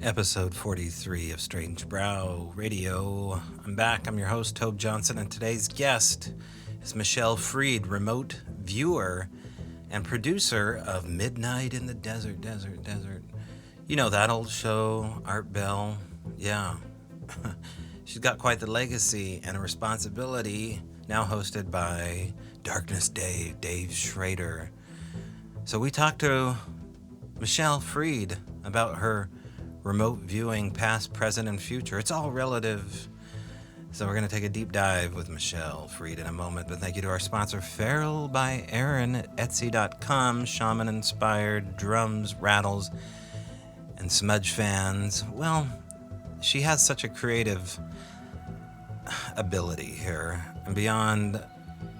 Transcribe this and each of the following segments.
Episode 43 of Strange Brow Radio. I'm back. I'm your host, Tobe Johnson, and today's guest is Michelle Freed, remote viewer and producer of Midnight in the Desert. You know that old show, Art Bell? Yeah. She's got quite the legacy and a responsibility, now hosted by Darkness Dave Schrader. So we talked to Michelle Freed about her remote viewing, past, present, and future. It's all relative. So we're going to take a deep dive with Michelle Freed in a moment. But thank you to our sponsor, Feral by Aaron at Etsy.com. Shaman-inspired drums, rattles, and smudge fans. Well, she has such a creative ability here. And beyond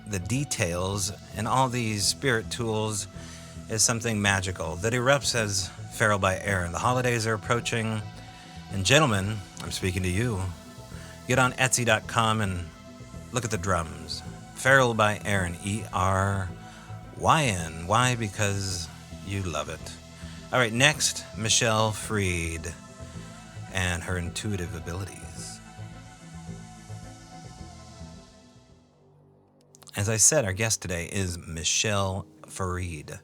the details and all these spirit tools is something magical that erupts as Feral by Aaron. The holidays are approaching, and gentlemen, I'm speaking to you. Get on Etsy.com and look at the drums. Feral by Aaron, E-R-Y-N. Why? Because you love it. All right, next, Michelle Freed and her intuitive abilities. As I said, our guest today is Michelle Freed,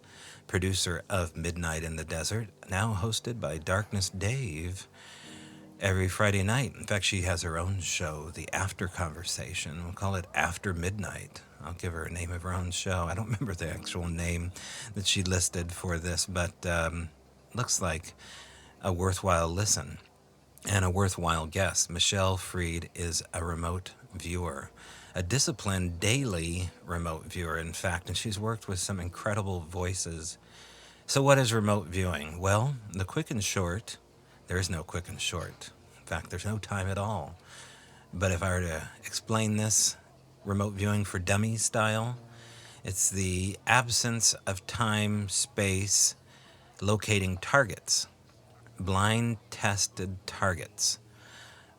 producer of Midnight in the Desert, now hosted by Darkness Dave every Friday night. In fact, she has her own show, The After Conversation. We'll call it After Midnight. I'll give her a name of her own show. I don't remember the actual name that she listed for this, but looks like a worthwhile listen and a worthwhile guest. Michelle Freed is a remote viewer, a disciplined daily remote viewer, in fact, and she's worked with some incredible voices. So what is remote viewing? Well, the quick and short, there is no quick and short. In fact, there's no time at all. But if I were to explain this remote viewing for dummies style, it's the absence of time, space, locating targets, blind tested targets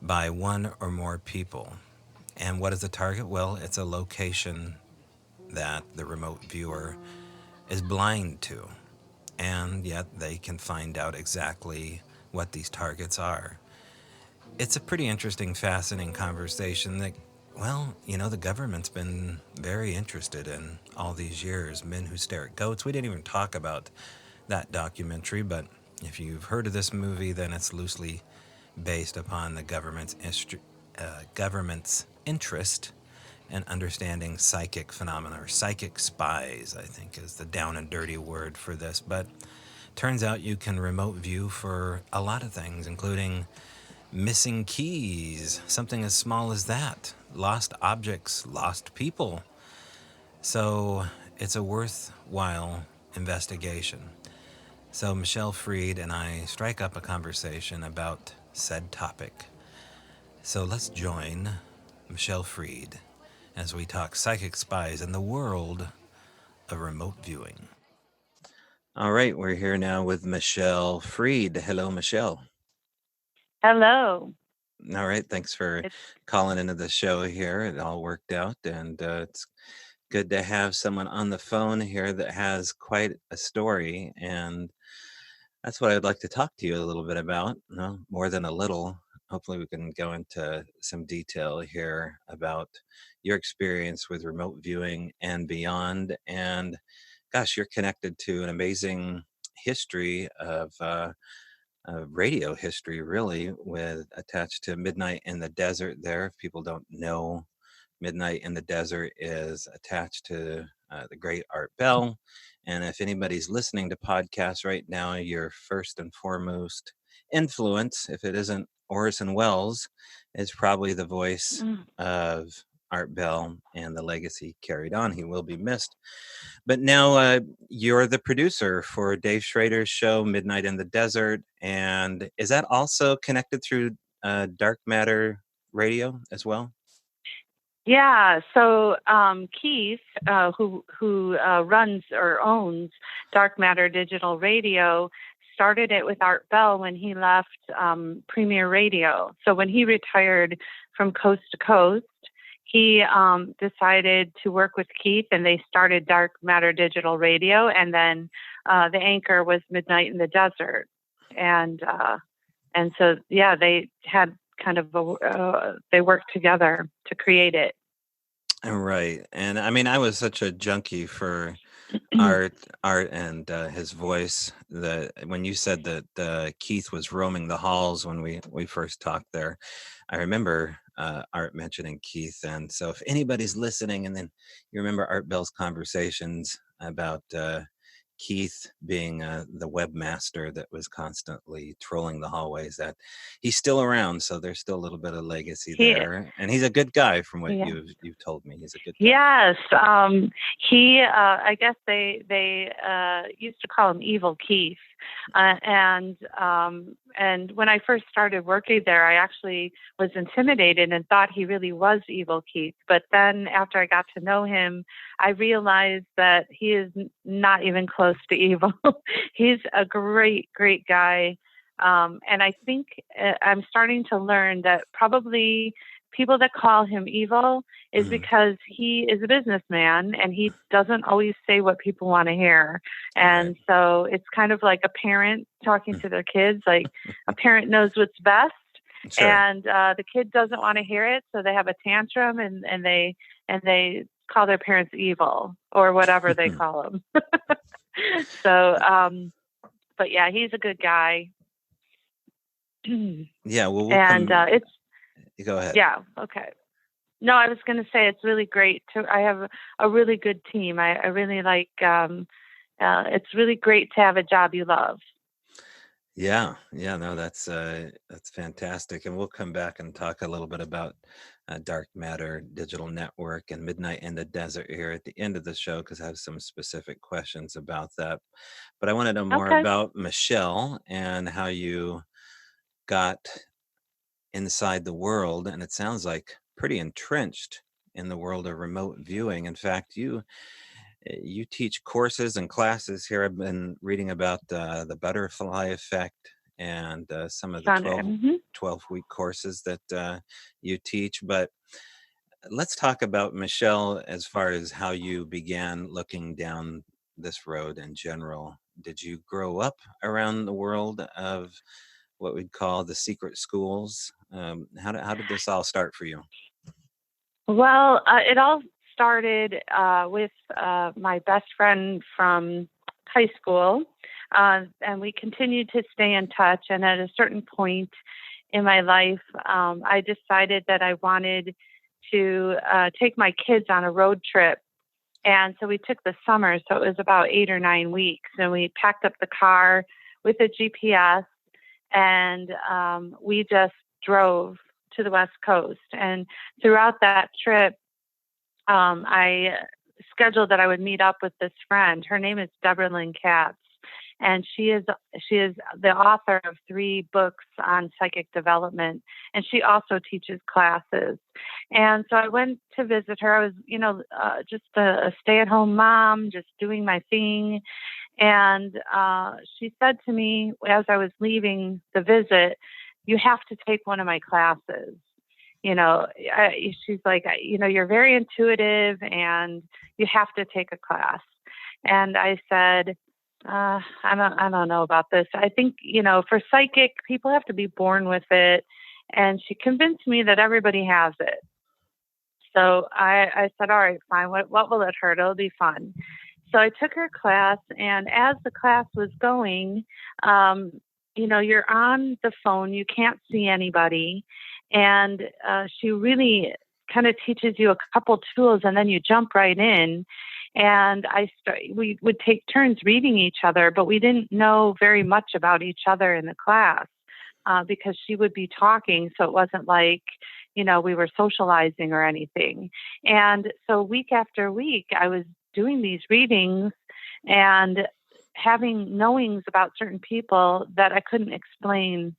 by one or more people. And what is a target? Well, it's a location that the remote viewer is blind to, and yet they can find out exactly what these targets are. It's a pretty interesting, fascinating conversation that, well, you know, the government's been very interested in all these years. Men Who Stare at Goats. We didn't even talk about that documentary, but if you've heard of this movie, then it's loosely based upon the government's interest in understanding psychic phenomena, or psychic spies, I think is the down and dirty word for this. But turns out you can remote view for a lot of things, including missing keys, something as small as that, lost objects, lost people. So it's a worthwhile investigation. So Michelle Freed and I strike up a conversation about said topic. So let's join Michelle Freed as we talk psychic spies in the world of remote viewing. All right, we're here now with Michelle Freed. Hello, Michelle. Hello. All right, thanks for It's calling into the show here. It all worked out, and it's good to have someone on the phone here that has quite a story, and that's what I'd like to talk to you a little bit about. No, more than a little. Hopefully, we can go into some detail here about your experience with remote viewing and beyond. And gosh, you're connected to an amazing history of radio history, really, with attached to Midnight in the Desert. There, if people don't know, Midnight in the Desert is attached to the great Art Bell. And if anybody's listening to podcasts right now, your first and foremost influence, if it isn't Orson Welles, is probably the voice mm, of Art Bell and the legacy carried on. He will be missed. But now you're the producer for Dave Schrader's show, Midnight in the Desert. And is that also connected through Dark Matter Radio as well? yeah. So Keith, who runs or owns Dark Matter Digital Radio, started it with Art Bell when he left Premier Radio. So when he retired from Coast to Coast, he decided to work with Keith, and they started Dark Matter Digital Radio, and then the anchor was Midnight in the Desert, and And so, yeah, they had kind of they worked together to create it. Right. And I mean, I was such a junkie for art and his voice that when you said that Keith was roaming the halls when we first talked there, I remember Art mentioning Keith. And so if anybody's listening and then you remember Art Bell's conversations about Keith being the webmaster that was constantly trolling the hallways, that he's still around, so there's still a little bit of legacy He, there, and he's a good guy from what yeah. you've told me. He's a good guy. Yes, he. I guess they used to call him Evil Keith, and when I first started working there, I actually was intimidated and thought he really was Evil Keith. But then after I got to know him, I realized that he is not even close to evil. He's a great, great guy, and I think I'm starting to learn that probably people that call him evil is Mhm. because he is a businessman and he doesn't always say what people want to hear. Right. And so it's kind of like a parent talking to their kids, like a parent knows what's best Sure. and the kid doesn't want to hear it. So they have a tantrum and they call their parents evil or whatever they call them. So, but yeah, he's a good guy. Yeah, well, we'll And come. it's, Go ahead. yeah, okay. No, I was going to say it's really great to. I have a really good team. I really like. It's really great to have a job you love. Yeah, yeah, no, that's fantastic, and we'll come back and talk a little bit about Dark Matter Digital Network and Midnight in the Desert here at the end of the show because I have some specific questions about that. But I want to know more Okay. about Michelle and how you got inside the world, and it sounds like pretty entrenched in the world of remote viewing. In fact, you teach courses and classes here. I've been reading about the butterfly effect and some of the Sunday. 12-week courses that you teach. But let's talk about Michelle as far as how you began looking down this road in general. Did you grow up around the world of what we'd call the secret schools? How did this all start for you? Well, it all started with my best friend from high school, and we continued to stay in touch. And at a certain point in my life, I decided that I wanted to take my kids on a road trip. And so we took the summer, so it was about 8 or 9 weeks, and we packed up the car with a GPS, and we just drove to the West Coast. And throughout that trip, I scheduled that I would meet up with this friend. Her name is Deborah Lynn Katz, and she is the author of 3 books on psychic development, and she also teaches classes. And so I went to visit her. I was, just a stay-at-home mom, just doing my thing. And she said to me as I was leaving the visit, "You have to take one of my classes." She's like, "You're very intuitive and you have to take a class." And I said, I don't know about this. I think, for psychic, people have to be born with it. And she convinced me that everybody has it. So I said, all right, fine. What will it hurt? It'll be fun. So I took her class, and as the class was going, you're on the phone, you can't see anybody, and she really kind of teaches you a couple tools, and then you jump right in. And we would take turns reading each other, but we didn't know very much about each other in the class because she would be talking, so it wasn't like we were socializing or anything. And so week after week, I was doing these readings and having knowings about certain people that I couldn't explain.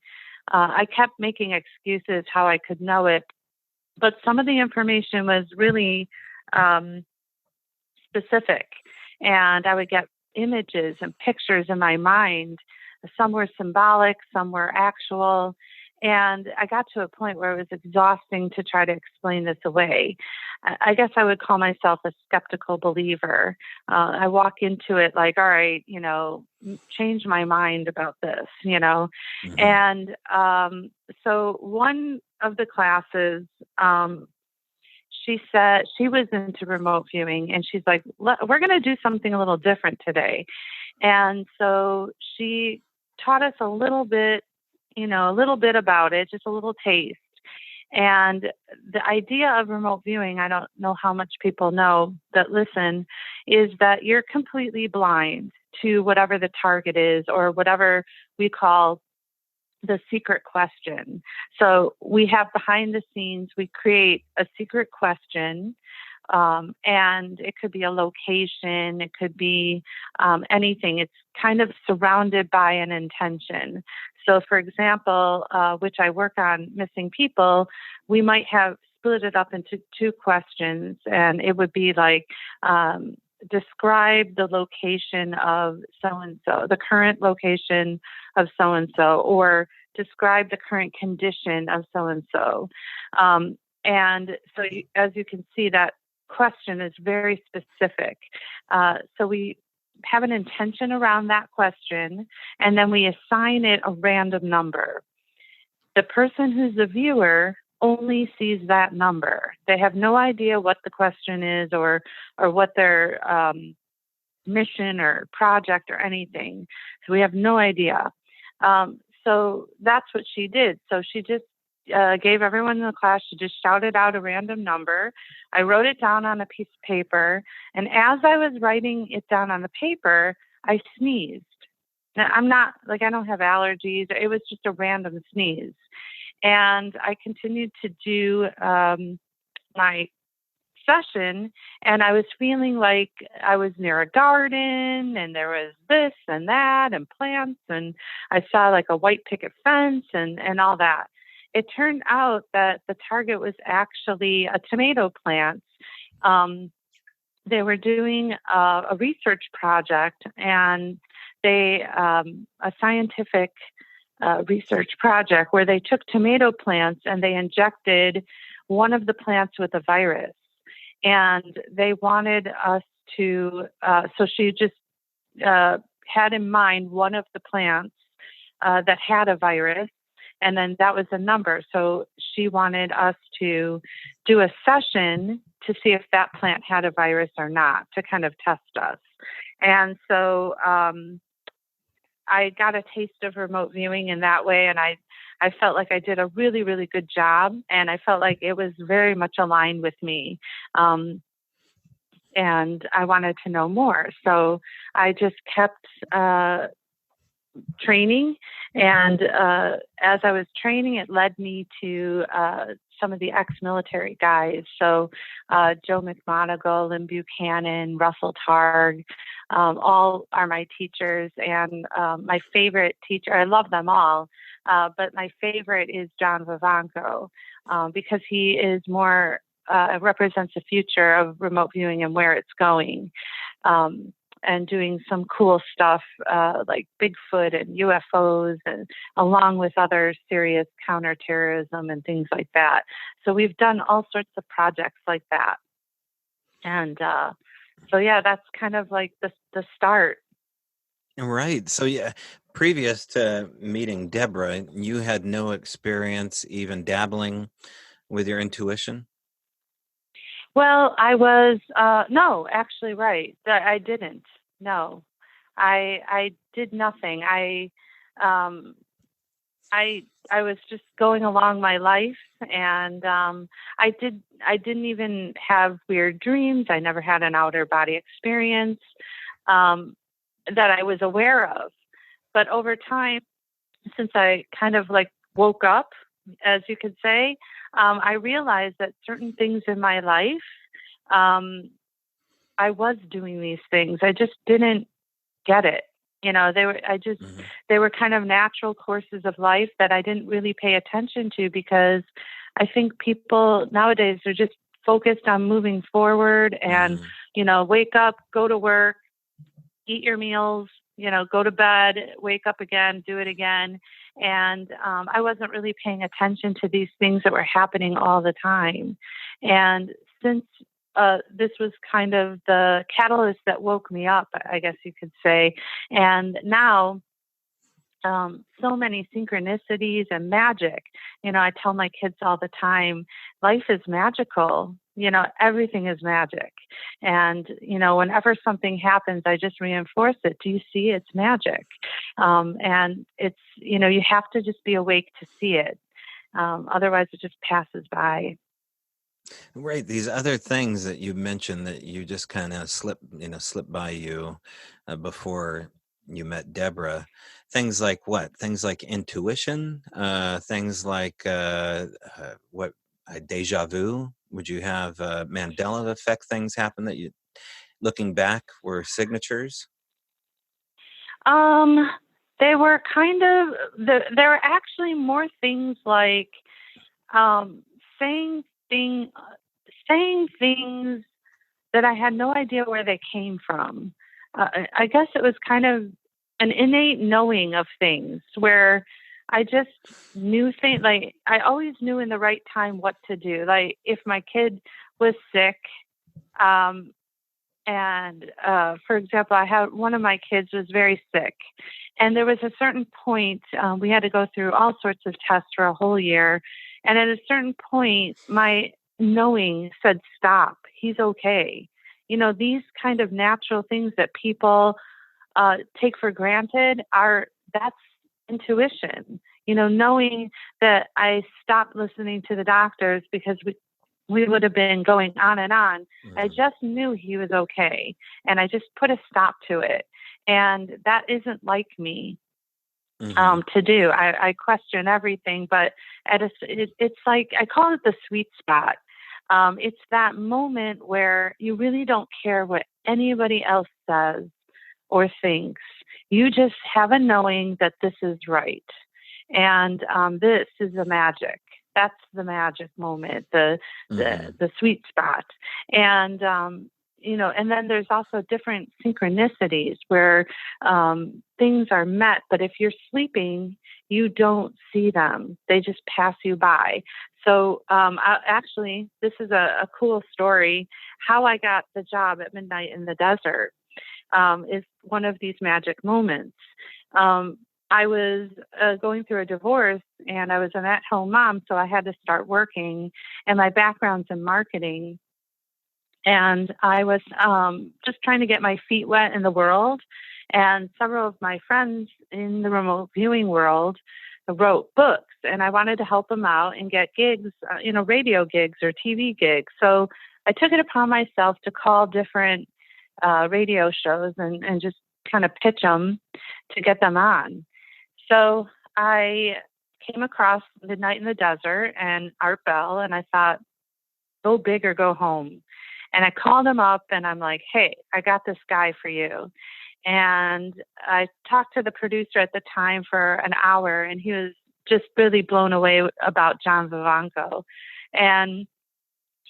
I kept making excuses how I could know it, but some of the information was really specific. And I would get images and pictures in my mind. Some were symbolic, some were actual. And I got to a point where it was exhausting to try to explain this away. I guess I would call myself a skeptical believer. I walk into it like, all right, change my mind about this, Mm-hmm. And so one of the classes, she said she was into remote viewing, and she's like, we're going to do something a little different today. And so she taught us a little bit about it, just a little taste. And the idea of remote viewing, I don't know how much people know that listen, is that you're completely blind to whatever the target is or whatever we call the secret question. So we have behind the scenes, we create a secret question, and it could be a location, it could be anything. It's kind of surrounded by an intention. So, for example, which I work on missing people, we might have split it up into two questions, and it would be like, describe the location of so and so, the current location of so and so, or describe the current condition of so and so. And so, as you can see, that question is very specific. So we have an intention around that question, and then we assign it a random number. The person who's the viewer only sees that number. They have no idea what the question is or what their mission or project or anything. So we have no idea. So that's what she did. So she just gave everyone in the class, she just shouted out a random number. I wrote it down on a piece of paper. And as I was writing it down on the paper, I sneezed. Now, I don't have allergies. It was just a random sneeze. And I continued to do my session, and I was feeling like I was near a garden and there was this and that and plants, and I saw like a white picket fence and all that. It turned out that the target was actually a tomato plant. They were doing a research project, and a scientific research project where they took tomato plants and they injected one of the plants with a virus. And they wanted us to, so she just had in mind one of the plants that had a virus, and then that was a number. So she wanted us to do a session to see if that plant had a virus or not, to kind of test us. And so I got a taste of remote viewing in that way, and I felt like I did a really, really good job, and I felt like it was very much aligned with me. And I wanted to know more. So I just kept training. And as I was training, it led me to some of the ex-military guys. So Joe McMonagle, Lynn Buchanan, Russell Targ, all are my teachers. And my favorite teacher, I love them all, but my favorite is John Vivanco, because he is more, represents the future of remote viewing and where it's going. And doing some cool stuff like Bigfoot and UFOs, and along with other serious counterterrorism and things like that. So we've done all sorts of projects like that. And so, yeah, that's kind of like the start. Right. So, yeah, previous to meeting Deborah, you had no experience even dabbling with your intuition? Well, I was, no, actually, right. I didn't. No, I did nothing. Um, I was just going along my life, and I didn't even have weird dreams. I never had an outer body experience that I was aware of. But over time, since I kind of like woke up, as you could say, I realized that certain things in my life, I was doing these things. I just didn't get it. Mm-hmm. They were kind of natural courses of life that I didn't really pay attention to, because I think people nowadays are just focused on moving forward and, Mm-hmm. Wake up, go to work, eat your meals, go to bed, wake up again, do it again. And I wasn't really paying attention to these things that were happening all the time. And since this was kind of the catalyst that woke me up, I guess you could say. And now so many synchronicities and magic. I tell my kids all the time, life is magical. Everything is magic. And, whenever something happens, I just reinforce it. Do you see it's magic? And it's, you have to just be awake to see it. Otherwise, it just passes by. Right. These other things that you mentioned that you just kind of slipped by you before you met Deborah. Things like what? Things like intuition. Things like what? Deja vu. Would you have Mandela effect things happen that you, looking back, were signatures? Um, they were kind of, there were actually more things like um, saying thing, saying things that I had no idea where they came from. I guess it was kind of an innate knowing of things where I just knew things. Like I always knew in the right time what to do. Like if my kid was sick, um, and for example, I had one of my kids was very sick, and there was a certain point we had to go through all sorts of tests for a whole year, and at a certain point, my knowing said, "Stop. He's okay." These kind of natural things that people take for granted that's intuition. Knowing that I stopped listening to the doctors because we would have been going on and on. I just knew he was okay. And I just put a stop to it. And that isn't like me to do. I question everything, but it's like, I call it the sweet spot. It's that moment where you really don't care what anybody else says or thinks. You just have a knowing that this is right. And this is the magic. That's the magic moment, the sweet spot. And and then there's also different synchronicities where things are met, but if you're sleeping, you don't see them. They just pass you by. So actually, this is a cool story. How I got the job at Midnight in the Desert is one of these magic moments. I was going through a divorce and I was an at-home mom, so I had to start working, and my background's in marketing. And I was just trying to get my feet wet in the world. And several of my friends in the remote viewing world wrote books, and I wanted to help them out and get gigs, radio gigs or TV gigs. So I took it upon myself to call different radio shows and just kind of pitch them to get them on. So I came across Midnight in the Desert and Art Bell, and I thought, go big or go home. And I called him up and I'm like, hey, I got this guy for you. And I talked to the producer at the time for an hour, and he was just really blown away about John Vivanco. And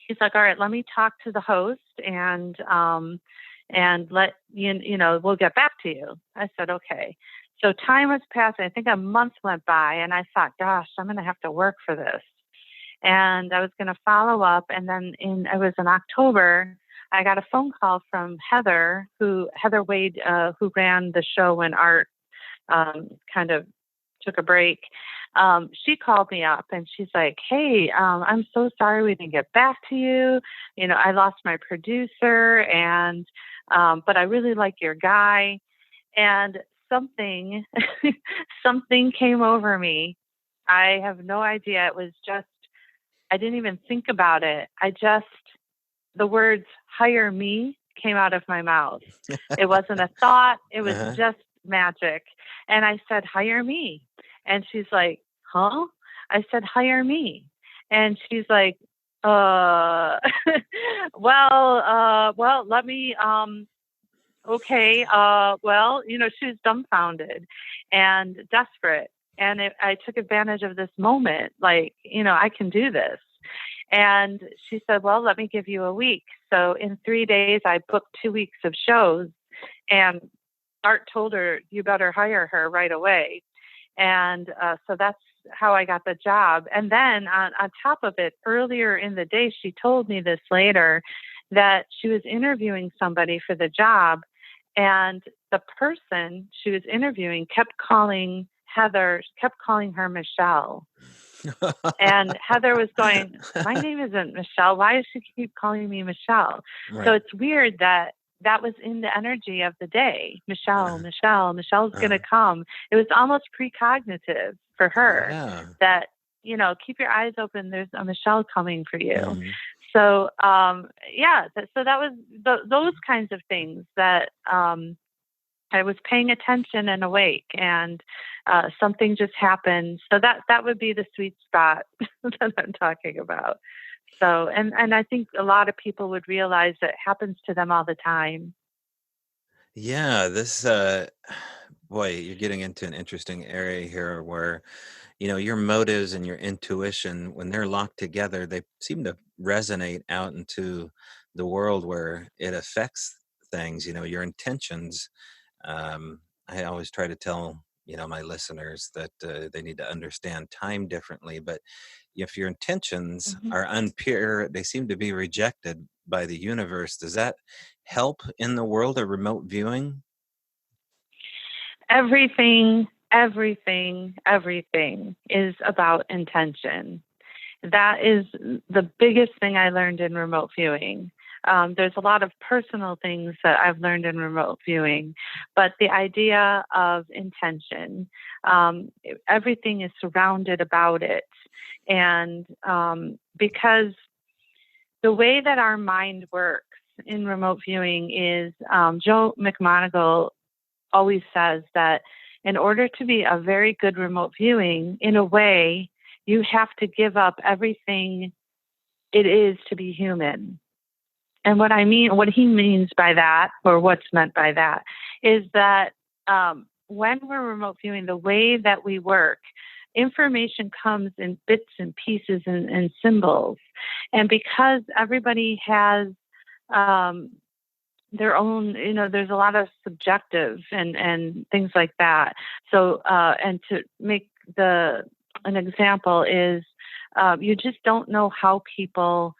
he's like, all right, let me talk to the host and let we'll get back to you. I said, okay. So time was passing. I think a month went by, and I thought, gosh, I'm going to have to work for this. And I was going to follow up. And then it was in October, I got a phone call from Heather Wade, who ran the show when Art kind of took a break. She called me up and she's like, hey, I'm so sorry we didn't get back to you. I lost my producer, and but I really like your guy. And something came over me. I have no idea. It was just, I didn't even think about it. The words hire me came out of my mouth. It wasn't a thought. It was just magic. And I said, hire me. And she's like, huh? I said, hire me. And she's like, well, let me, okay. She was dumbfounded and desperate. And I took advantage of this moment. Like, I can do this. And she said, well, let me give you a week. So in 3 days, I booked 2 weeks of shows, and Art told her, you better hire her right away. And so that's how I got the job. And then on top of it, earlier in the day, she told me this later, that she was interviewing somebody for the job, and the person she was interviewing kept calling her Michelle. And Heather was going, my name isn't Michelle. Why does she keep calling me Michelle? So Right. it's weird that was in the energy of the day. Michelle, Michelle's going to come. It was almost precognitive for her Yeah. that, keep your eyes open. There's a Michelle coming for you. Mm-hmm. So, so that was those kinds of things that, I was paying attention and awake, and something just happened. So that would be the sweet spot that I'm talking about. So, and I think a lot of people would realize that it happens to them all the time. Yeah, this boy, you're getting into an interesting area here where, your motives and your intuition, when they're locked together, they seem to resonate out into the world where it affects things, your intentions. I always try to tell, my listeners that they need to understand time differently, but if your intentions Mhm. are unpure, they seem to be rejected by the universe. Does that help in the world of remote viewing? Everything is about intention. That is the biggest thing I learned in remote viewing. There's a lot of personal things that I've learned in remote viewing, but the idea of intention, everything is surrounded about it. And because the way that our mind works in remote viewing is, Joe McMoneagle always says that in order to be a very good remote viewing, in a way, you have to give up everything it is to be human. And what he means by that, or what's meant by that, is that when we're remote viewing, the way that we work, information comes in bits and pieces and symbols. And because everybody has um, their own, there's a lot of subjective and things like that. So, and to make an example is, you just don't know how people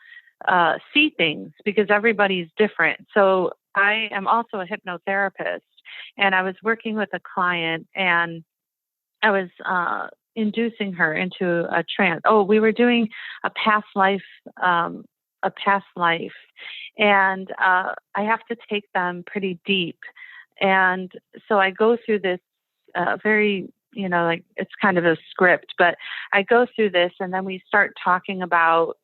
see things because everybody's different. So I am also a hypnotherapist, and I was working with a client, and I was inducing her into a trance. Oh, we were doing a past life, um, a past life, and I have to take them pretty deep. And so I go through this very, like it's kind of a script, but I go through this, and then we start talking about,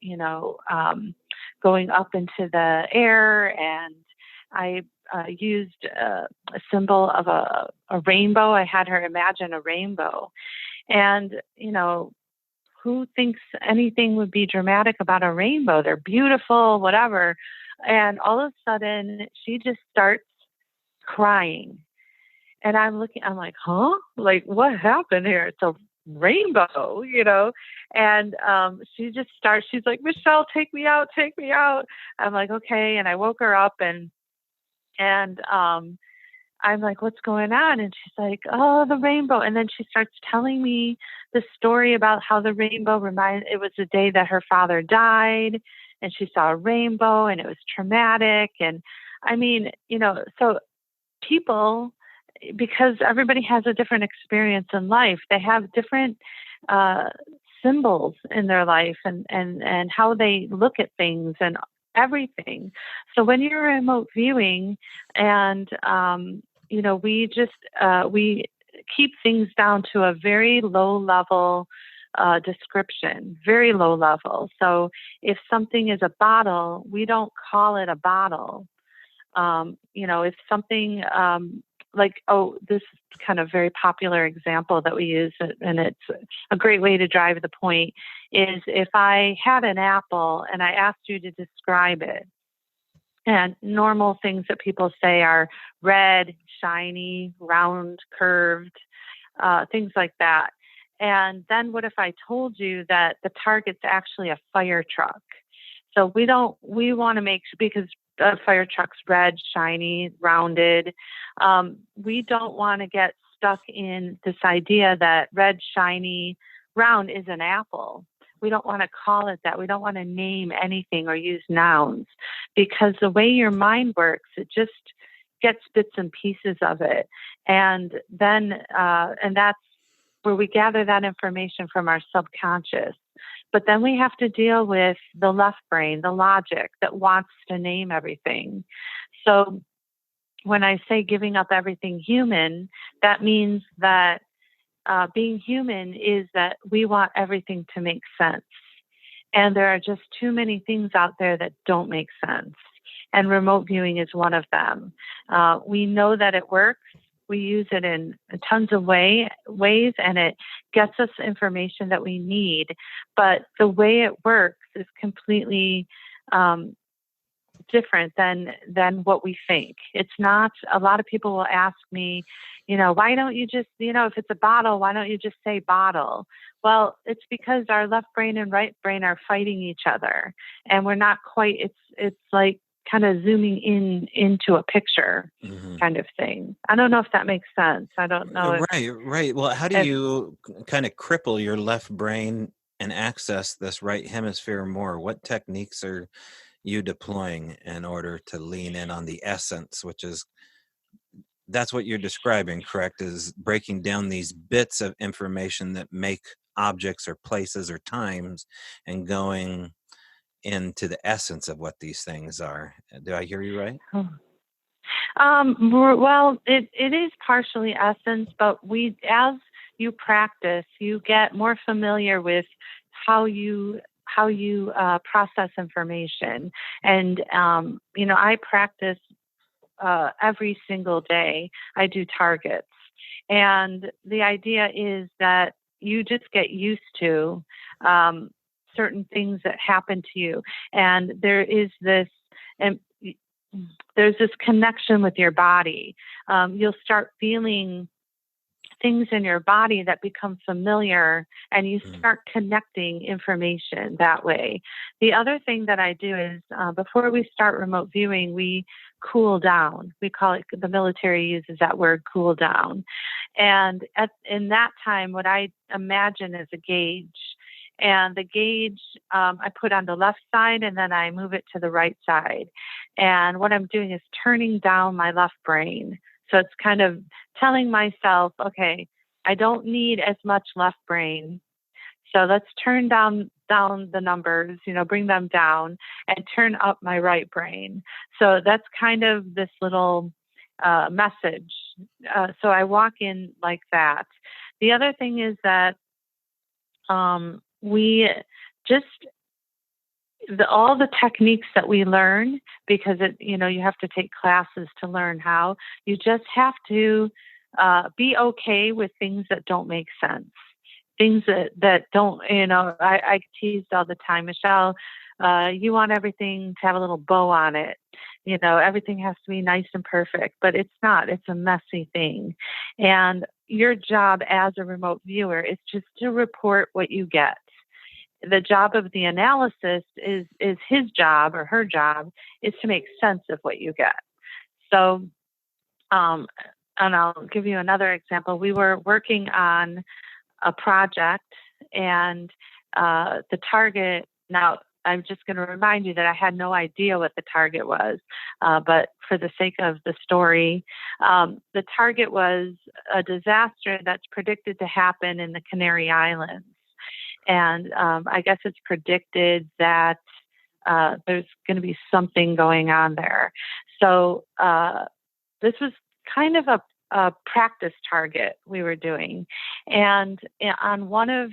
going up into the air, and I used a symbol of a rainbow. I had her imagine a rainbow. And, who thinks anything would be dramatic about a rainbow? They're beautiful, whatever. And all of a sudden, she just starts crying. And I'm like, huh? Like, what happened here? It's a rainbow. And she's like, Michelle, take me out, take me out. I'm like, okay. And I woke her up, and I'm like, what's going on? And she's like, oh, the rainbow. And then she starts telling me the story about how the rainbow it was the day that her father died, and she saw a rainbow, and it was traumatic. And I mean, so people, because everybody has a different experience in life, they have different uh, symbols in their life, and how they look at things and everything. So when you're remote viewing, and we keep things down to a very low level description, very low level. So if something is a bottle, we don't call it a bottle. If something, this kind of very popular example that we use, and it's a great way to drive the point, is if I had an apple and I asked you to describe it, and normal things that people say are red, shiny, round, curved, things like that. And then what if I told you that the target's actually a fire truck? So we want to make sure, because a fire truck's red, shiny, rounded. We don't want to get stuck in this idea that red, shiny, round is an apple. We don't want to call it that. We don't want to name anything or use nouns, because the way your mind works, it just gets bits and pieces of it. And then, and that's where we gather that information from our subconscious. But then we have to deal with the left brain, the logic that wants to name everything. So when I say giving up everything human, that means that being human is that we want everything to make sense. And there are just too many things out there that don't make sense. And remote viewing is one of them. We know that it works. We use it in tons of ways, and it gets us information that we need. But the way it works is completely different than what we think. It's not. A lot of people will ask me, why don't you just, if it's a bottle, why don't you just say bottle? Well, it's because our left brain and right brain are fighting each other, and we're not quite. It's like kind of zooming into a picture kind of thing. I don't know if that makes sense. I don't know. Right. Well, how do you kind of cripple your left brain and access this right hemisphere more? What techniques are you deploying in order to lean in on the essence, which is, that's what you're describing, correct? Is breaking down these bits of information that make objects or places or times and going into the essence of what these things are. Do I hear you right? Well, it is partially essence, but as you practice, you get more familiar with how you process information. And I practice every single day. I do targets, and the idea is that you just get used to certain things that happen to you, and there's this connection with your body. You'll start feeling things in your body that become familiar, and you start connecting information that way. The other thing that I do is before we start remote viewing, we cool down. We call it, the military uses that word, cool down. And in that time, what I imagine is a gauge. And the gauge I put on the left side, and then I move it to the right side. And what I'm doing is turning down my left brain. So it's kind of telling myself, okay, I don't need as much left brain. So let's turn down the numbers, bring them down, and turn up my right brain. So that's kind of this little message. So I walk in like that. The other thing is that we just, all the techniques that we learn, because you have to take classes to learn how, you just have to be okay with things that don't make sense. Things that don't, I teased all the time, Michelle, you want everything to have a little bow on it. Everything has to be nice and perfect, but it's not. It's a messy thing. And your job as a remote viewer is just to report what you get. The job of the analysis is his job or her job is to make sense of what you get. So, and I'll give you another example. We were working on a project, and the target, now I'm just going to remind you that I had no idea what the target was, but for the sake of the story, the target was a disaster that's predicted to happen in the Canary Islands. And I guess it's predicted that there's going to be something going on there. So this was kind of a practice target we were doing. And on one of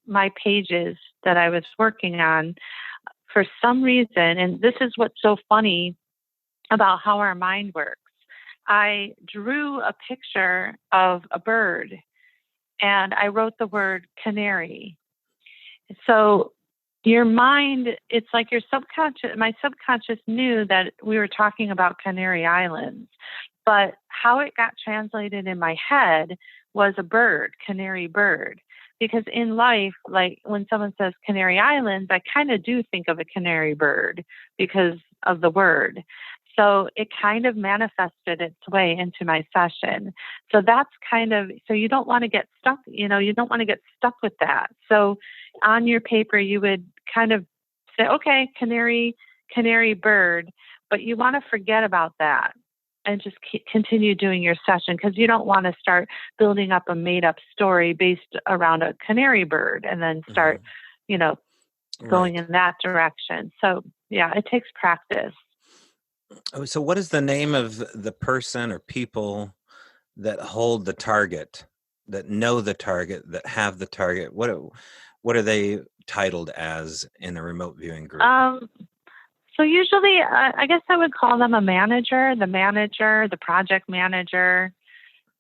my pages that I was working on, for some reason, and this is what's so funny about how our mind works, I drew a picture of a bird, and I wrote the word canary. So your mind, it's like your subconscious, my subconscious knew that we were talking about Canary Islands, but how it got translated in my head was a bird, canary bird. Because in life, like when someone says Canary Islands, I kind of do think of a canary bird because of the word. So it kind of manifested its way into my session. So that's kind of, so you don't want to get stuck, you don't want to get stuck with that. So on your paper, you would kind of say, okay, canary, canary bird, but you want to forget about that and just continue doing your session, because you don't want to start building up a made up story based around a canary bird and then start, going Right. in that direction. So yeah, it takes practice. Oh, so what is the name of the person or people that hold the target, that know the target, that have the target? What are they titled as in a remote viewing group? So usually, I guess I would call them a manager, the project manager,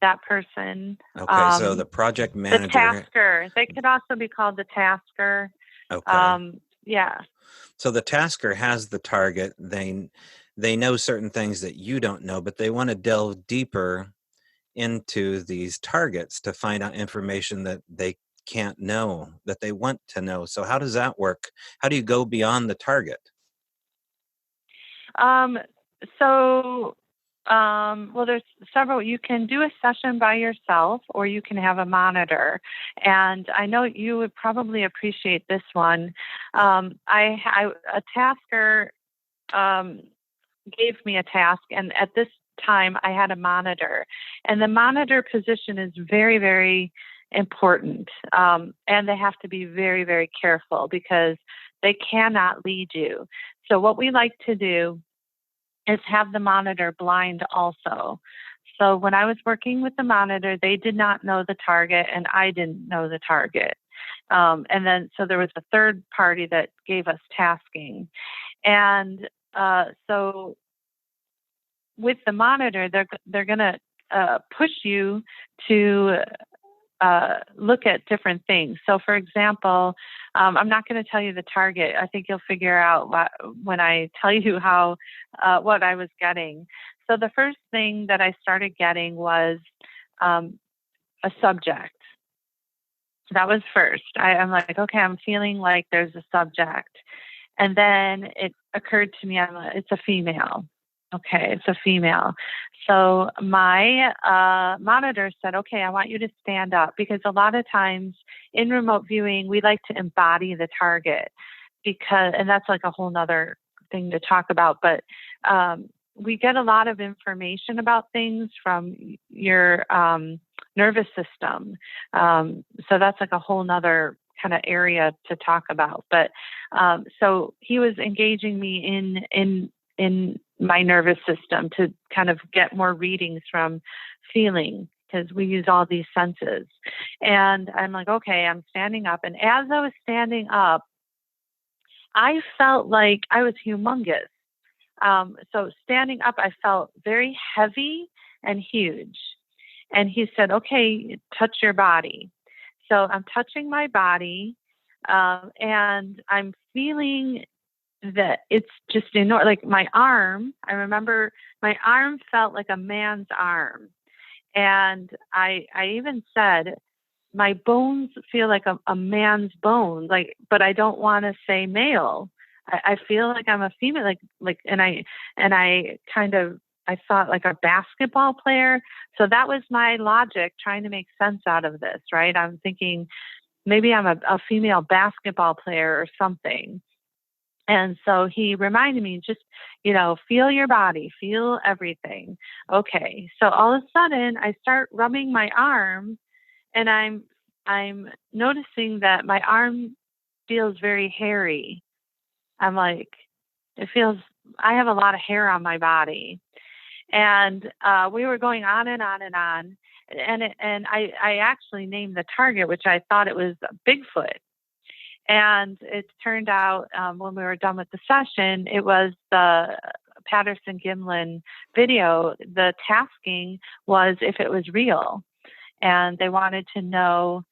that person. Okay, so the project The manager. tasker. They could also be called the tasker. Okay. Yeah. So the tasker has the target. They know certain things that you don't know, but they want to delve deeper into these targets to find out information that they can't know, that they want to know. So how does that work? How do you go beyond the target? So, well, there's several. You can do a session by yourself, or you can have a monitor. And I know you would probably appreciate this one. A tasker gave me a task, and at this time, I had a monitor. And the monitor position is very, very important. And they have to be very, very careful because they cannot lead you. So, what we like to do is have the monitor blind also. So when I was working with the monitor, they did not know the target and I didn't know the target. And then, so there was a third party that gave us tasking. And so with the monitor, they're going to push you to look at different things. So, for example, I'm not going to tell you the target. I think you'll figure out when I tell you how what I was getting. So, the first thing that I started getting was a subject. That was first. I'm like, okay, I'm feeling like there's a subject, and then it occurred to me, it's a female. Okay, it's a female. So my monitor said, okay, I want you to stand up, because a lot of times in remote viewing, we like to embody the target, and that's like a whole nother thing to talk about. But we get a lot of information about things from your nervous system. So that's like a whole nother kind of area to talk about. But so he was engaging me in my nervous system to kind of get more readings from feeling, because we use all these senses. And I'm like, okay, I'm standing up. And as I was standing up, I felt like I was humongous. So standing up, I felt very heavy and huge. And he said, okay, touch your body. So I'm touching my body, and I'm feeling that it's just enormous. Like my arm, I remember my arm felt like a man's arm. And I even said, my bones feel like a man's bones, but I don't want to say male. I feel like I'm a female, and I kind of, I thought like a basketball player. So that was my logic trying to make sense out of this, right? I'm thinking maybe I'm a female basketball player or something. And so he reminded me, just, feel your body, feel everything. Okay. So all of a sudden I start rubbing my arm, and I'm noticing that my arm feels very hairy. I'm like, I have a lot of hair on my body. And we were going on and on and on. And I actually named the target, which I thought it was Bigfoot. And it turned out when we were done with the session, it was the Patterson-Gimlin video. The tasking was if it was real. And they wanted to know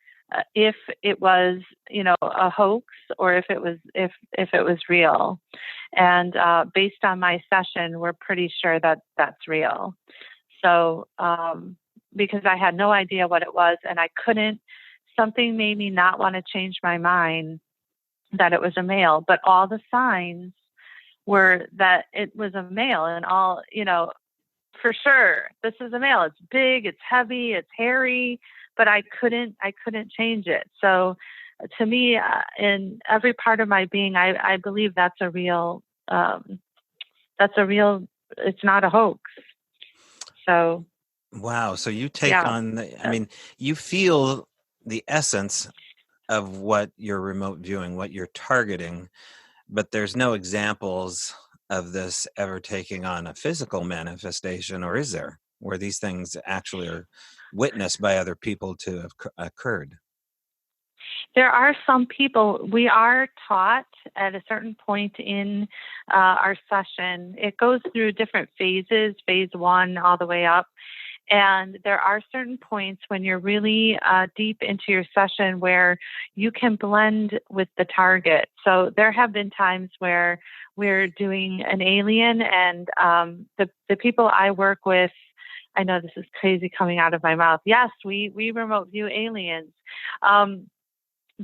if it was, a hoax, or if it was real. And based on my session, we're pretty sure that that's real. So because I had no idea what it was, and something made me not want to change my mind that it was a male, but all the signs were that it was a male, and all, for sure, this is a male. It's big, it's heavy, it's hairy, but I couldn't change it. So to me, in every part of my being, I believe um, that's a real, it's not a hoax. So Wow. So you take yeah. on I mean, you feel the essence of what you're remote viewing, what you're targeting, but there's no examples of this ever taking on a physical manifestation, or is there, where these things actually are witnessed by other people to have occurred? There are some people, we are taught at a certain point in our session. It goes through different phases, phase one all the way up. And there are certain points when you're really deep into your session where you can blend with the target. So there have been times where we're doing an alien, and the people I work with, I know this is crazy coming out of my mouth. Yes, we remote view aliens. Um,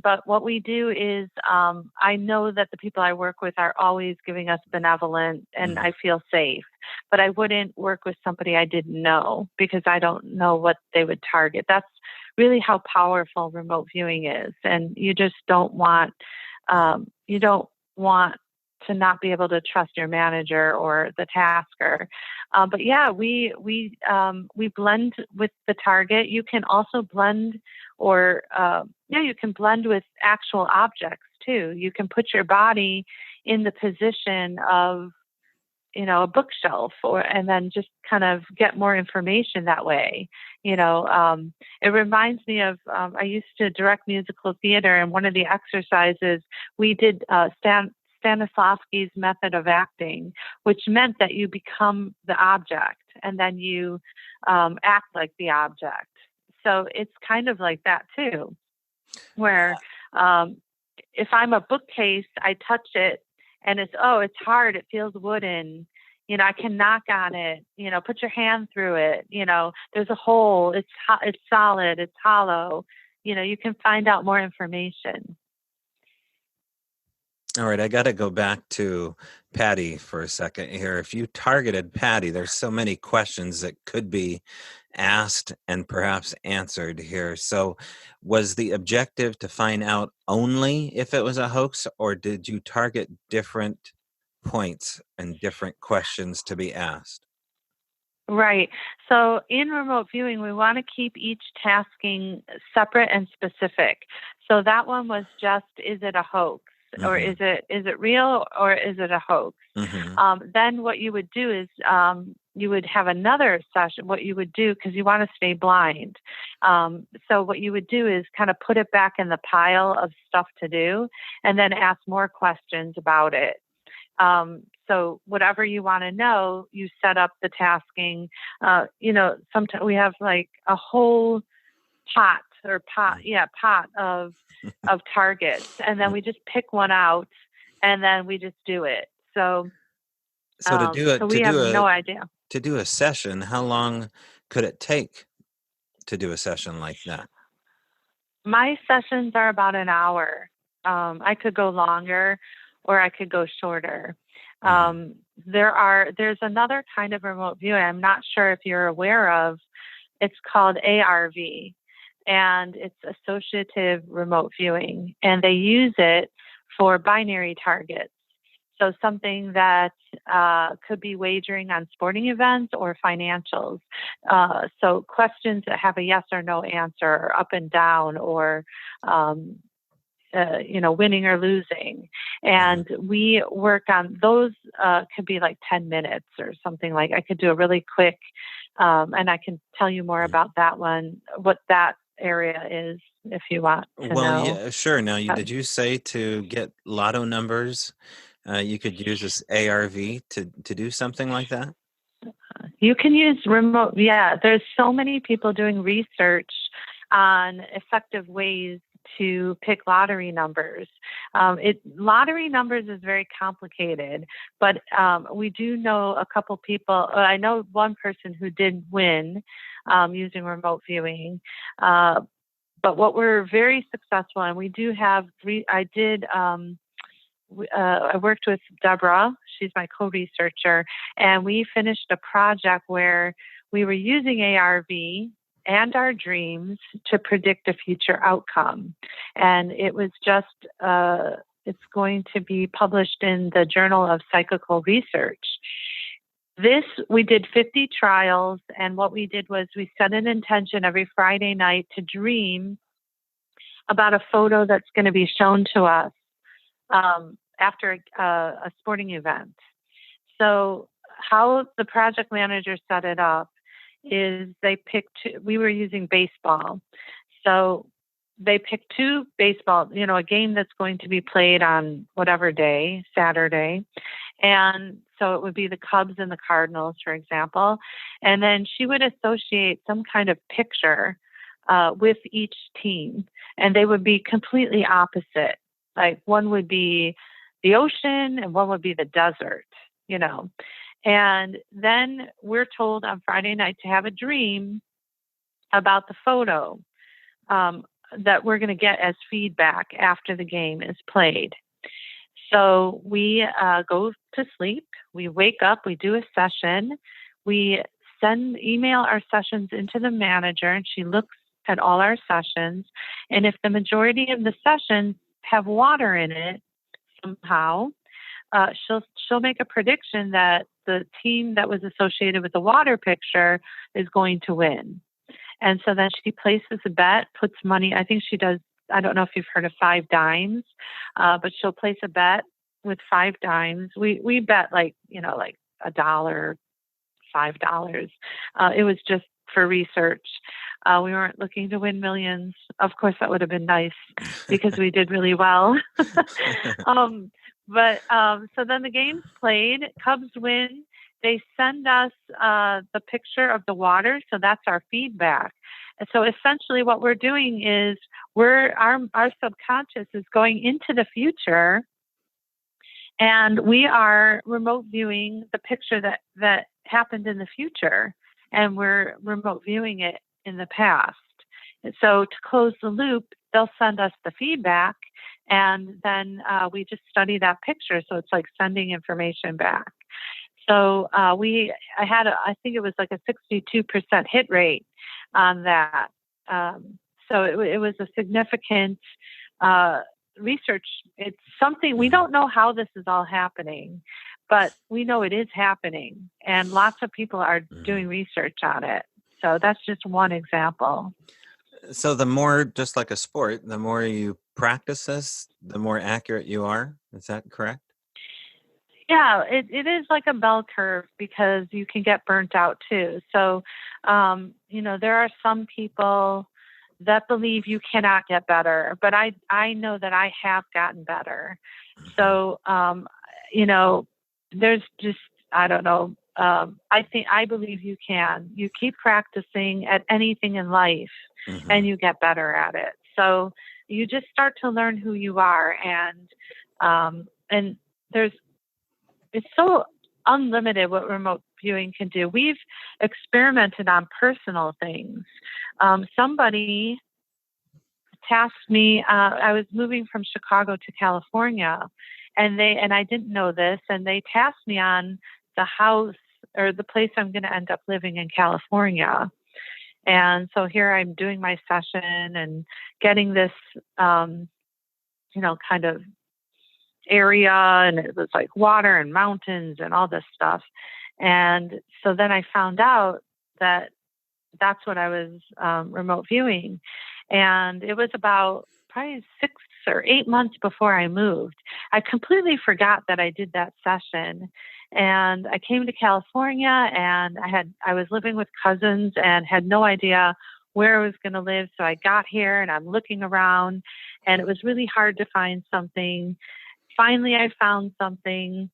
but what we do is, I know that the people I work with are always giving us benevolent, and Mhm. I feel safe. But I wouldn't work with somebody I didn't know, because I don't know what they would target. That's really how powerful remote viewing is, and you don't want to not be able to trust your manager or the tasker. But yeah, we blend with the target. You can also blend, or yeah, you can blend with actual objects too. You can put your body in the position of, a bookshelf, and then just kind of get more information that way. It reminds me of, I used to direct musical theater, and one of the exercises we did, Stanislavski's method of acting, which meant that you become the object, and then you act like the object. So it's kind of like that too, where um, if I'm a bookcase, I touch it, and it's hard, it feels wooden. I can knock on it. Put your hand through it. There's a hole. It's solid. It's hollow. You can find out more information. All right, I got to go back to Patty for a second here. If you targeted Patty, there's so many questions that could be asked and perhaps answered here. So, was the objective to find out only if it was a hoax, or did you target different points and different questions to be asked? Right. So in remote viewing, we want to keep each tasking separate and specific. So that one was just, is it a hoax? Or Hmm. is it real, or is it a hoax? Hmm. Then what you would do is, you would have another session. What you would do, because you want to stay blind. So what you would do is kind of put it back in the pile of stuff to do, and then ask more questions about it. So whatever you want to know, you set up the tasking. Sometimes we have like a whole pot of targets, and then we just pick one out, and then we just do it. So, So to do so it, we have no idea. to do a session, how long could it take to do a session like that? My sessions are about an hour. I could go longer, or I could go shorter. Hmm. There's another kind of remote viewing I'm not sure if you're aware of. It's called ARV, and it's associative remote viewing, and they use it for binary targets. So something that could be wagering on sporting events or financials. So questions that have a yes or no answer, or up and down, or um, winning or losing. Hmm. And we work on those, could be like 10 minutes or something. Like, I could do a really quick, and I can tell you more about that one, what that area is, if you want to Well, know. yeah, sure. Now, Uh, did you say to get lotto numbers, you could use this ARV to do something like that? You can use remote. Yeah, there's so many people doing research on effective ways to pick lottery numbers. Lottery numbers is very complicated, but we do know a couple people. I know one person who did win using remote viewing. But what we're very successful in, we do have three. I did. I worked with Deborah. She's my co-researcher, and we finished a project where we were using ARV and our dreams to predict a future outcome. And it was just, it's going to be published in the Journal of Psychical Research. We did 50 trials, and what we did was we set an intention every Friday night to dream about a photo that's going to be shown to us after a sporting event. So how the project manager set it up is we were using baseball. So they picked two baseball, a game that's going to be played on whatever day, Saturday. And so it would be the Cubs and the Cardinals, for example. And then she would associate some kind of picture with each team, and they would be completely opposite. Like one would be the ocean and one would be the desert, And then we're told on Friday night to have a dream about the photo that we're going to get as feedback after the game is played. So we go to sleep, we wake up, we do a session, we email our sessions into the manager, and she looks at all our sessions. And if the majority of the sessions have water in it somehow, she'll make a prediction that the team that was associated with the water picture is going to win. And so then she places a bet, puts money. I think she does. I don't know if you've heard of 5 dimes, but she'll place a bet with 5 dimes. We bet like $1, $5. It was just for research. We weren't looking to win millions. Of course, that would have been nice because we did really well. So then the game's played. Cubs win. They send us the picture of the water, so that's our feedback. And so essentially, what we're doing is our subconscious is going into the future, and we are remote viewing the picture that happened in the future, and we're remote viewing it in the past. And so to close the loop, they'll send us the feedback, and then we just study that picture. So it's like sending information back. So I think it was like a 62% hit rate on that. So it was a significant research. It's something we don't know how this is all happening, but we know it is happening, and lots of people are doing research on it. So that's just one example. So the more, just like a sport, the more you practice this, the more accurate you are. Is that correct? Yeah, it is like a bell curve because you can get burnt out too. So, there are some people that believe you cannot get better, but I know that I have gotten better. So, there's just, I don't know. I believe you can. You keep practicing at anything in life and you get better at it. So you just start to learn who you are, and it's so unlimited what remote viewing can do. We've experimented on personal things. Somebody tasked me. I was moving from Chicago to California, and I didn't know this, and they tasked me on the house or the place I'm going to end up living in California. And so here I'm doing my session and getting this, kind of area, and it was like water and mountains and all this stuff. And so then I found out that that's what I was remote viewing. And it was about probably 6 or 8 months before I moved. I completely forgot that I did that session. And I came to California, and I was living with cousins and had no idea where I was going to live. So I got here and I'm looking around, and it was really hard to find something. Finally, I found something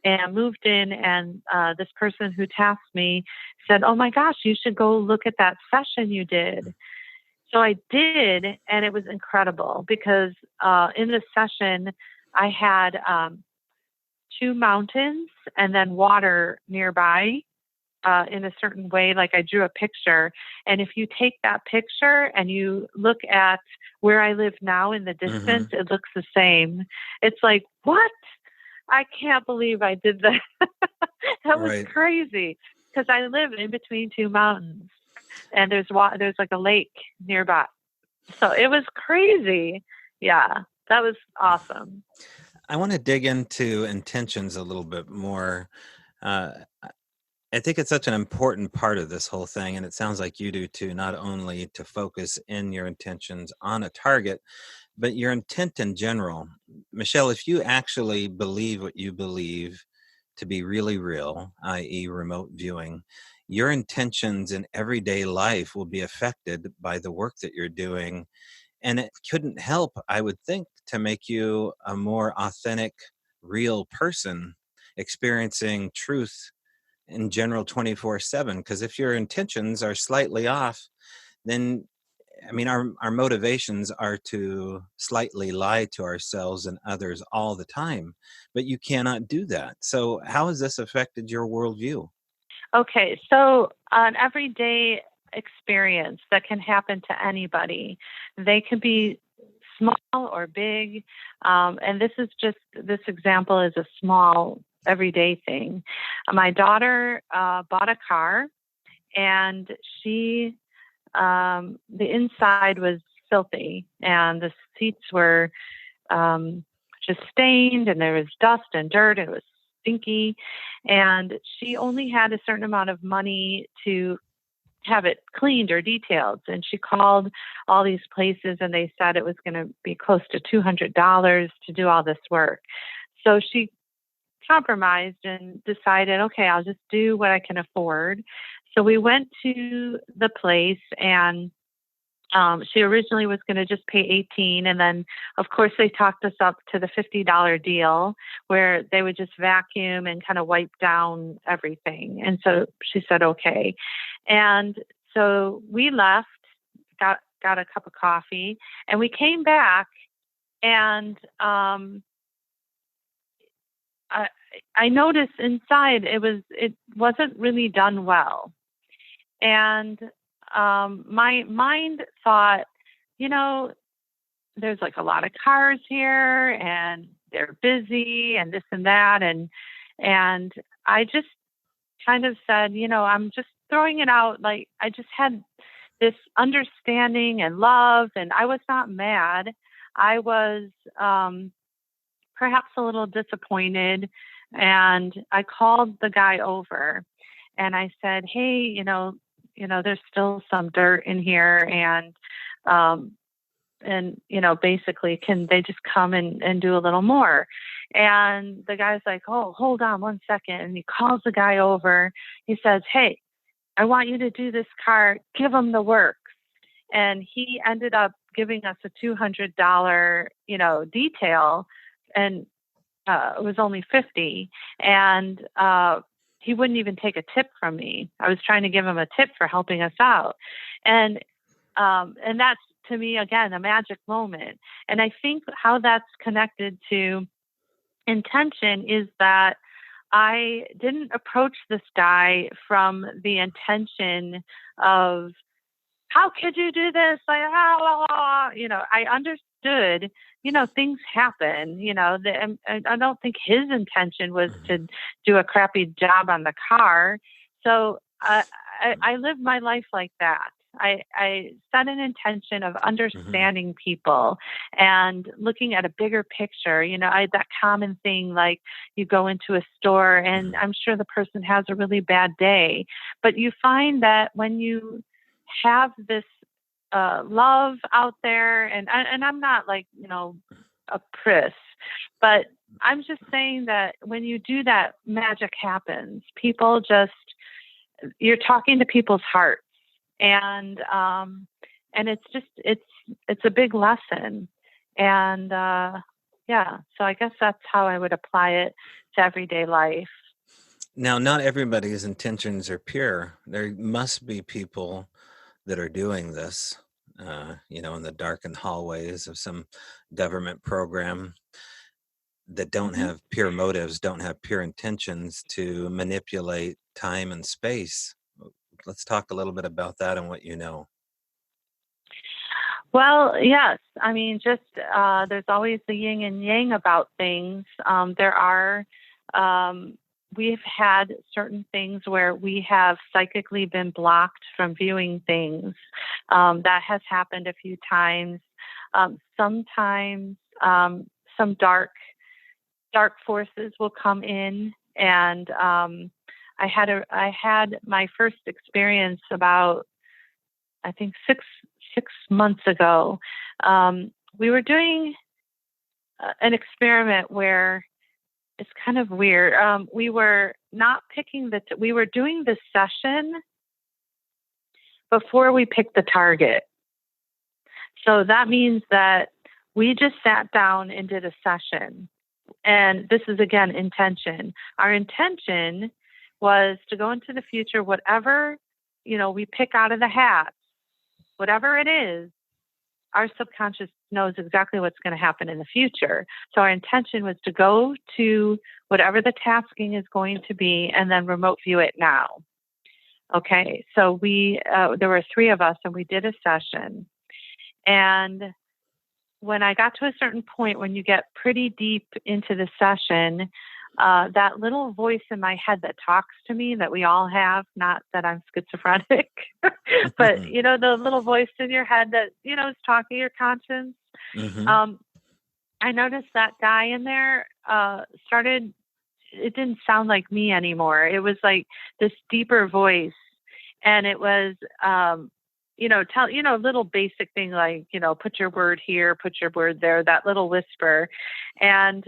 and moved in, and this person who tasked me said, "Oh my gosh, you should go look at that session you did." So I did, and it was incredible because in this session, I had 2 mountains and then water nearby. in a certain way, like I drew a picture. And if you take that picture and you look at where I live now in the distance, Mm-hmm. it looks the same. It's like, what? I can't believe I did that. That was Right. crazy because I live in between two mountains and there's like a lake nearby. So it was crazy. Yeah, that was awesome. I want to dig into intentions a little bit more. Uh, I think it's such an important part of this whole thing, and it sounds like you do too, not only to focus in your intentions on a target, but your intent in general. Michelle, if you actually believe what you believe to be really real, i.e., remote viewing, your intentions in everyday life will be affected by the work that you're doing. And it couldn't help, I would think, to make you a more authentic, real person experiencing truth in general 24/7. Because if your intentions are slightly off, then I mean, our motivations are to slightly lie to ourselves and others all the time, but you cannot do that. So, how has this affected your worldview? Okay, so an everyday experience that can happen to anybody. They can be small or big. And this example is a small everyday thing. My daughter bought a car and the inside was filthy and the seats were um, just stained and there was dust and dirt and it was stinky. And she only had a certain amount of money to have it cleaned or detailed. And she called all these places and they said it was going to be close to $200 to do all this work. So she compromised and decided, okay, I'll just do what I can afford. So we went to the place and she originally was going to just pay 18, and then of course they talked us up to the $50 deal where they would just vacuum and kind of wipe down everything. And so she said okay. And so we left, got a cup of coffee, and we came back and I I noticed inside it wasn't really done well. And my mind thought, you know, there's like a lot of cars here and they're busy and this and that. And I just kind of said, I'm just throwing it out. Like I just had this understanding and love, and I was not mad. I was perhaps a little disappointed. And I called the guy over and I said, hey, there's still some dirt in here, um, and basically, can they just come and do a little more? And the guy's like, oh, hold on 1 second. And he calls the guy over. He says, hey, I want you to do this car. Give him the work. And he ended up giving us a $200, detail, and it was only 50. And he wouldn't even take a tip from me. I was trying to give him a tip for helping us out. And that's, to me, again, a magic moment. And I think how that's connected to intention is that I didn't approach this guy from the intention of, how could you do this? Like, I understood, things happen, and I don't think his intention was Mhm. to do a crappy job on the car. So I live my life like that. I set an intention of Mhm. understanding people and looking at a bigger picture. That common thing, like you go into a store and Mhm. I'm sure the person has a really bad day, but you find that when you have this love out there, and I'm not like a priss, but I'm just saying that when you do that, magic happens. People just, you're talking to people's hearts, and it's a big lesson, and yeah. So I guess that's how I would apply it to everyday life. Now, not everybody's intentions are pure. There must be people that are doing this, in the darkened hallways of some government program that don't Hmm. have pure motives, don't have pure intentions to manipulate time and space. Let's talk a little bit about that and what you know. Well, yes. I mean, just there's always the yin and yang about things. There are, we've had certain things where we have psychically been blocked from viewing things. That has happened a few times. Sometimes some dark forces will come in, and I had my first experience about, I think, six months ago. We were doing an experiment where it's kind of weird. We were not picking we were doing the session before we picked the target. So that means that we just sat down and did a session. And this is, again, intention. Our intention was to go into the future, whatever, we pick out of the hat, whatever it is, our subconscious knows exactly what's going to happen in the future. So our intention was to go to whatever the tasking is going to be and then remote view it now. Okay, so there were 3 of us, and we did a session. And when I got to a certain point, when you get pretty deep into the session, that little voice in my head that talks to me, that we all have, not that I'm schizophrenic, but, the little voice in your head that, is talking, your conscience. Mm-hmm. I noticed that guy in there it didn't sound like me anymore. It was like this deeper voice. And it was, little basic thing like, put your word here, put your word there, that little whisper. And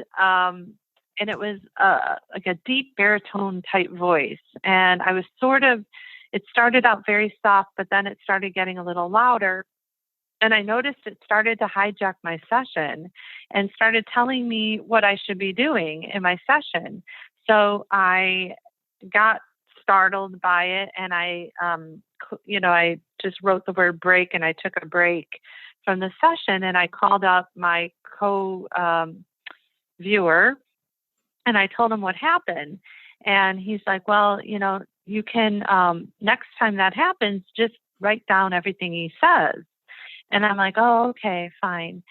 it was like a deep baritone type voice. And I was it started out very soft, but then it started getting a little louder. And I noticed it started to hijack my session and started telling me what I should be doing in my session. So I got startled by it, and I just wrote the word break, and I took a break from the session, and I called up my viewer, and I told him what happened. And he's like, well, you can, next time that happens, just write down everything he says. And I'm like, oh, okay, fine.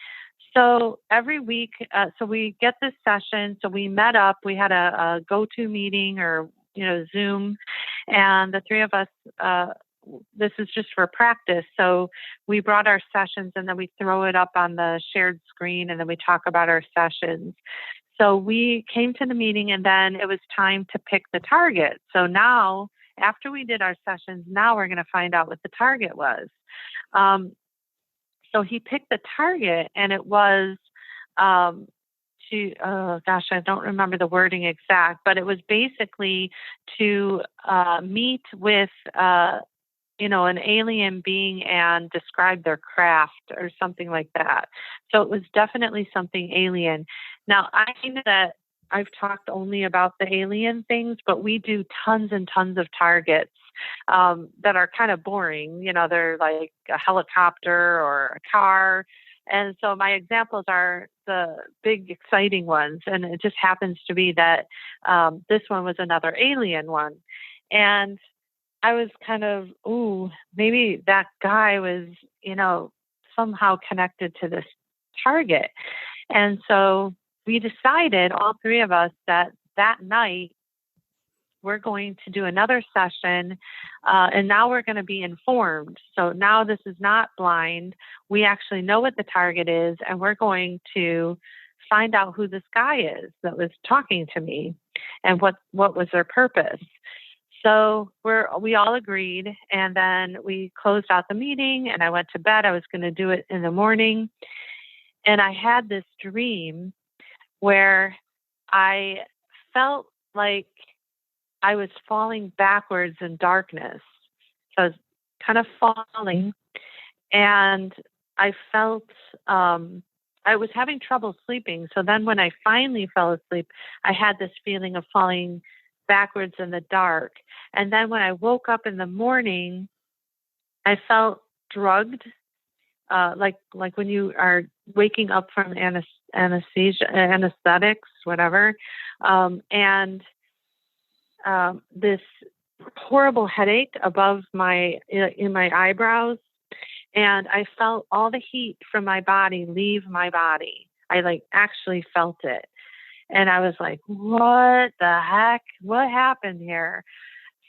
So every week, so we get this session. So we met up. We had a go-to meeting, or, Zoom. And the 3 of us, this is just for practice. So we brought our sessions, and then we throw it up on the shared screen, and then we talk about our sessions. So we came to the meeting, and then it was time to pick the target. So now, after we did our sessions, now we're going to find out what the target was. So he picked the target, and it was I don't remember the wording exact, but it was basically to meet with, an alien being and describe their craft or something like that. So it was definitely something alien. Now, I know that I've talked only about the alien things, but we do tons and tons of targets that are kind of boring. They're like a helicopter or a car. And so my examples are the big, exciting ones. And it just happens to be that this one was another alien one. And I was kind of, maybe that guy was, somehow connected to this target. And so we decided, all 3 of us, that night we're going to do another session, and now we're going to be informed. So now this is not blind. We actually know what the target is, and we're going to find out who this guy is that was talking to me and what was their purpose. So we all agreed, and then we closed out the meeting, and I went to bed. I was going to do it in the morning, and I had this dream where I felt like I was falling backwards in darkness. So I was kind of falling, and I felt I was having trouble sleeping. So then when I finally fell asleep, I had this feeling of falling backwards in the dark. And then when I woke up in the morning, I felt drugged, like when you are waking up from anesthetics, whatever. And this horrible headache above my in my eyebrows, and I felt all the heat from my body leave my body. I like actually felt it. And I was like, what the heck? What happened here?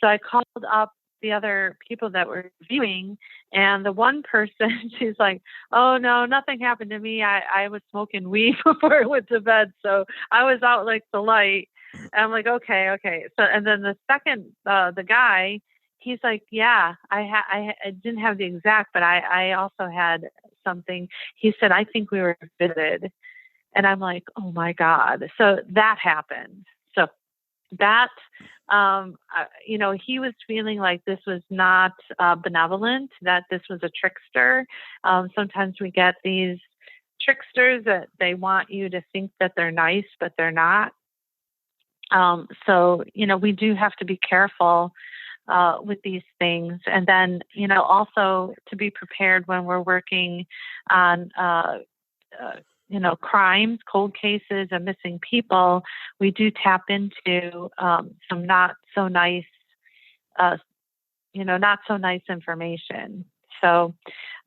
So I called up the other people that were viewing, and the one person, she's like, oh, no, nothing happened to me. I was smoking weed before I went to bed. So I was out like the light. And I'm like, okay, okay. So, and then the second, the guy, he's like, yeah, I didn't have the exact, but I also had something. He said, I think we were visited. And I'm like, oh my God. So that happened. So that, he was feeling like this was not benevolent, that this was a trickster. Sometimes we get these tricksters that they want you to think that they're nice, but they're not. So, we do have to be careful with these things. And then, also to be prepared when we're working on, crimes, cold cases, and missing people. We do tap into some not so nice, uh, not so nice information. So,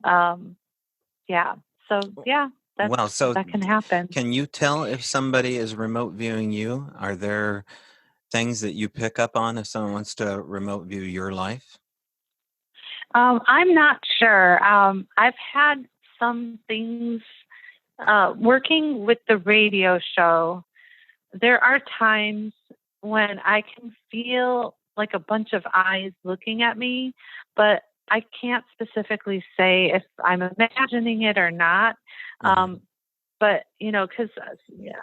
yeah. So, yeah, Well, so that can happen. can you tell if somebody is remote viewing you? Are there things that you pick up on if someone wants to remote view your life? I'm not sure. I've had some things working with the radio show. There are times when I can feel like a bunch of eyes looking at me, but I can't specifically say if I'm imagining it or not. Mm-hmm. But because yeah,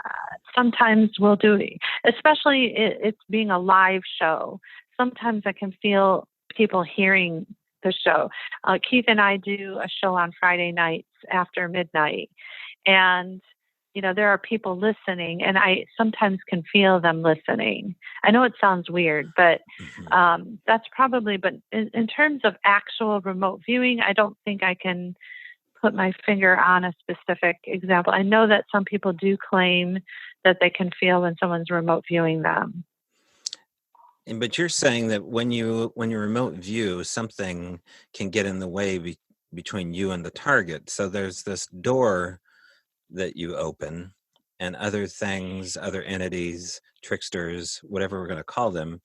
sometimes we'll do it, especially it's being a live show. Sometimes I can feel people hearing the show. Keith and I do a show on Friday nights after midnight, and there are people listening, and I sometimes can feel them listening. I know it sounds weird, but Mm-hmm. that's probably. But in terms of actual remote viewing, I don't think I can put my finger on a specific example. I know that some people do claim that they can feel when someone's remote viewing them. But you're saying that when you remote view, something can get in the way between you and the target. So there's this door that you open, and other things, other entities, tricksters, whatever we're going to call them,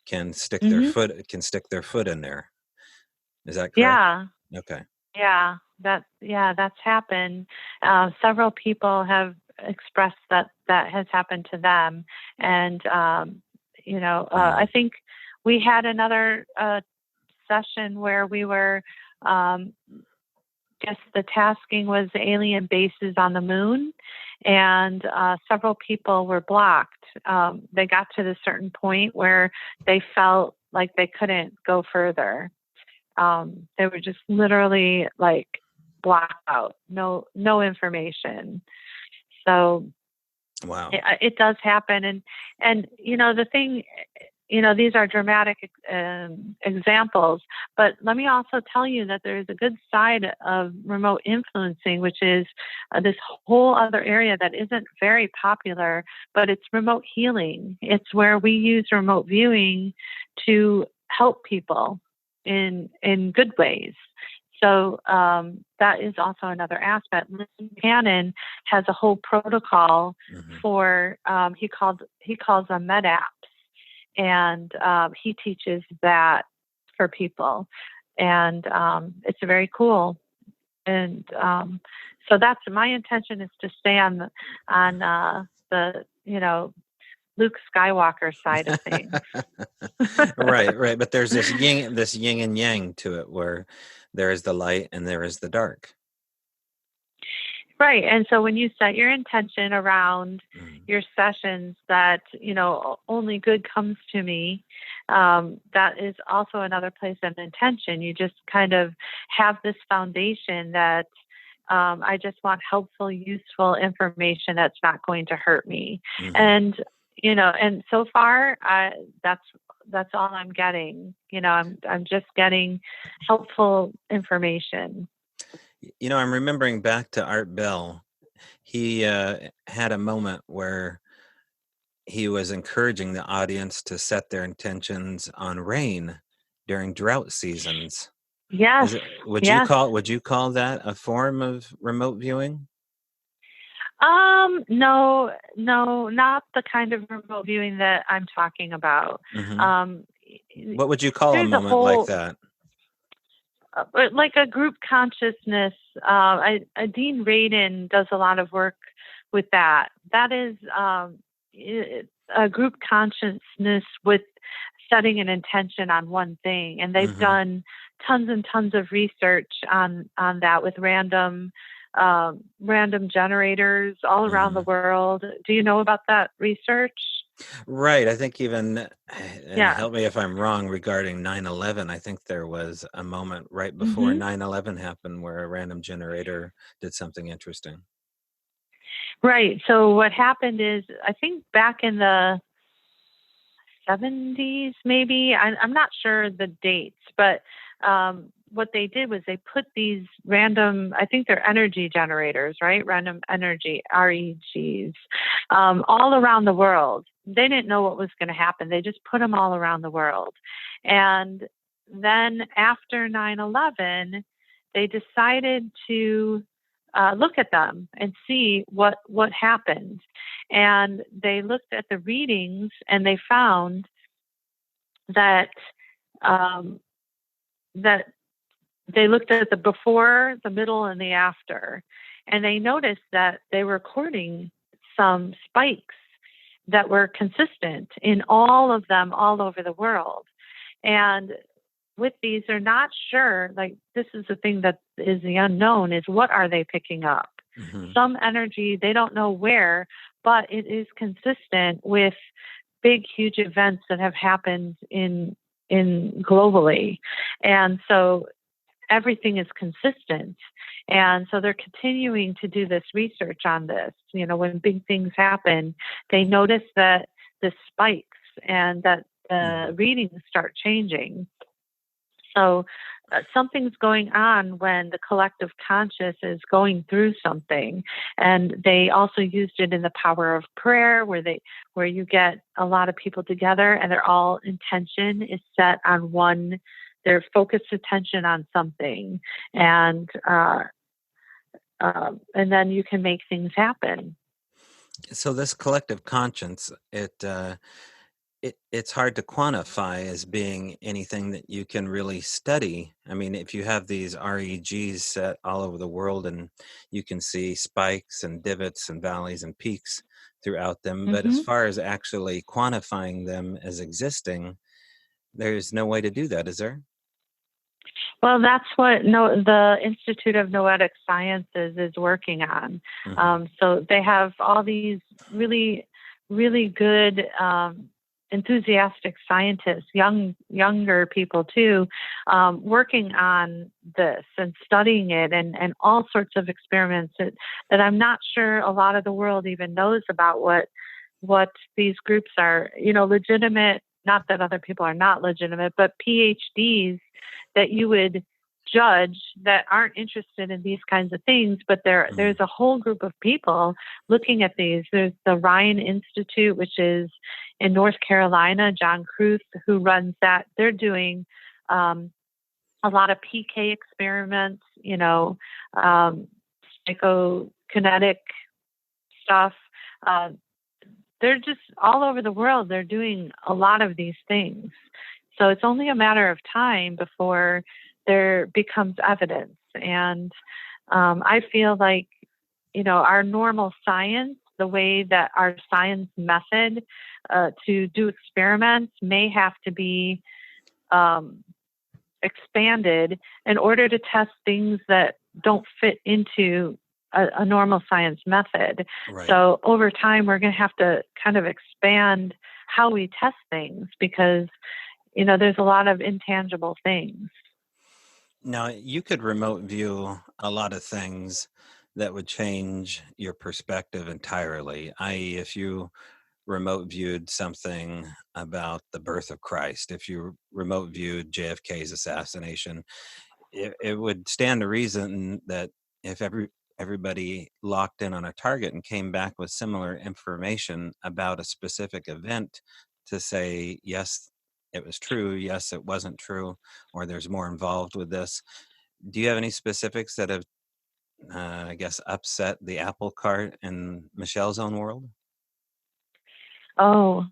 can stick their Hmm. foot in there. Is that correct? Yeah, Okay. that's happened. Several people have expressed that has happened to them, and Mm. I think we had another session where we were. Um, guess the tasking was alien bases on the moon, and several people were blocked. They got to the certain point where they felt like they couldn't go further. They were just literally like blocked out, no information. So Wow. it does happen, and the thing, these are dramatic examples, but let me also tell you that there is a good side of remote influencing, which is this whole other area that isn't very popular, but it's remote healing. It's where we use remote viewing to help people in good ways. So that is also another aspect. Lynn Cannon has a whole protocol Mm-hmm. for he calls them med apps, and he teaches that for people, and it's very cool. And so that's my intention, is to stay on the Luke Skywalker side of things. Right, right. But there's this yin and yang to it, where there is the light and there is the dark. Right. And so when you set your intention around Mm. your sessions that, only good comes to me, that is also another place of intention. You just kind of have this foundation that I just want helpful, useful information that's not going to hurt me. Mm-hmm. And so far, that's all I'm getting. I'm just getting helpful information. I'm remembering back to Art Bell. He had a moment where he was encouraging the audience to set their intentions on rain during drought seasons. Yes, Is it, yes. would you call that a form of remote viewing? No, no, not the kind of remote viewing that I'm talking about. Hmm. Um, What would you call a there's a moment like whole, that? like a group consciousness. Dean Radin does a lot of work with that. That is a group consciousness with setting an intention on one thing, and they've Hmm. done tons and tons of research on that with random generators all around the Hmm. world. Do you know about that research? Right. I think even, and Yeah. help me if I'm wrong regarding 9/11, I think there was a moment right before Hmm. 9/11 happened where a random generator did something interesting. Right. So what happened is, I think back in the 70s, maybe. I'm not sure the dates, but what they did was they put these random, I think they're energy generators, right? Random energy, REGs, all around the world. They didn't know what was going to happen. They just put them all around the world. And then after 9/11, they decided to look at them and see what happened. And they looked at the readings and they found that um, that they looked at the before, the middle, and the after, and they noticed that they were recording some spikes that were consistent in all of them all over the world. And with these, they're not sure. Like, this is the thing that is the unknown: is what are they picking up? Hmm. Some energy, they don't know where, but it is consistent with big, huge events that have happened in globally. And so everything is consistent. And so they're continuing to do this research on this. You know, when big things happen, they notice that the spikes and that the Hmm. readings start changing. So something's going on when the collective conscious is going through something. And they also used it in the power of prayer, where you get a lot of people together and their all intention is set on one, their focused attention on something. And then you can make things happen. So this collective conscience, it's hard to quantify as being anything that you can really study. I mean, if you have these REGs set all over the world and you can see spikes and divots and valleys and peaks throughout them, but as Hmm. far as actually quantifying them as existing, there's no way to do that, is there? Well, that's what the Institute of Noetic Sciences is working on. Hmm. So they have all these really, really good, enthusiastic scientists, younger people too, working on this and studying it, and all sorts of experiments that I'm not sure a lot of the world even knows about what these groups are. You know, legitimate. Not that other people are not legitimate, but PhDs that you would judge that aren't interested in these kinds of things, but there's Hmm. a whole group of people looking at these. There's the Ryan Institute, which is in North Carolina. John Kruth, who runs that, they're doing a lot of PK experiments, psychokinetic stuff. Uh, they're just all over the world. They're doing a lot of these things. So it's only a matter of time before there becomes evidence. And I feel like, our normal science, the way that our science method to do experiments may have to be um, expanded in order to test things that don't fit into a normal science method. Right. So over time, we're going to have to kind of expand how we test things because, there's a lot of intangible things. Now, you could remote view a lot of things that would change your perspective entirely, i.e., if you remote viewed something about the birth of Christ, if you remote viewed JFK's assassination, it would stand to reason that if everybody locked in on a target and came back with similar information about a specific event to say, yes, it was true, yes, it wasn't true, or there's more involved with this. Do you have any specifics that have, I guess, upset the apple cart in Michelle's own world? Oh,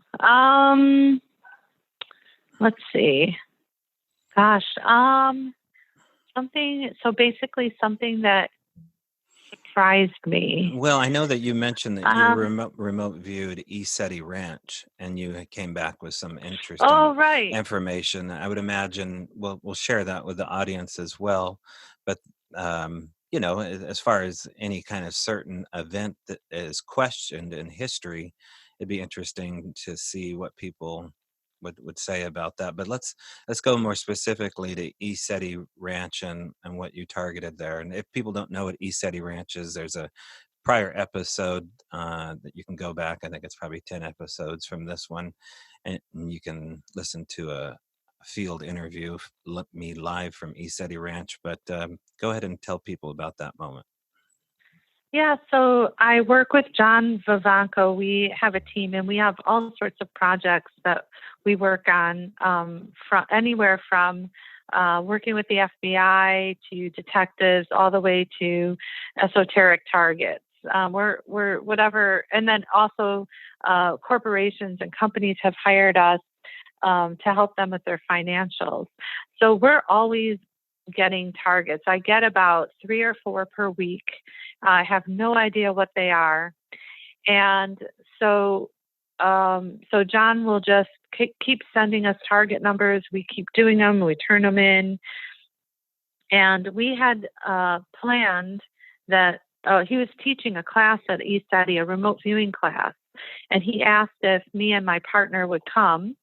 let's see. Gosh, basically something that surprised me. Well, I know that you mentioned that you Um, remote viewed ESETI Ranch, and you came back with some interesting oh, right. information. I would imagine we'll share that with the audience as well. But as far as any kind of certain event that is questioned in history, it'd be interesting to see what people would say about that. But let's go more specifically to ESETI Ranch and what you targeted there. And if people don't know what ESETI Ranch is, there's a prior episode that you can go back. I think it's probably 10 episodes from this one, and you can listen to a field interview me live from ESETI Ranch. But go ahead and tell people about that moment. Yeah, so I work with John Vivanco. We have a team, and we have all sorts of projects that we work on, from anywhere from working with the FBI to detectives, all the way to esoteric targets. We're whatever, and then also corporations and companies have hired us to help them with their financials. So we're always getting targets. I get about 3 or 4 per week. I have no idea what they are. And so John will just keep sending us target numbers. We keep doing them. We turn them in. And we had planned that he was teaching a class at ESETI, a remote viewing class. And he asked if me and my partner would come.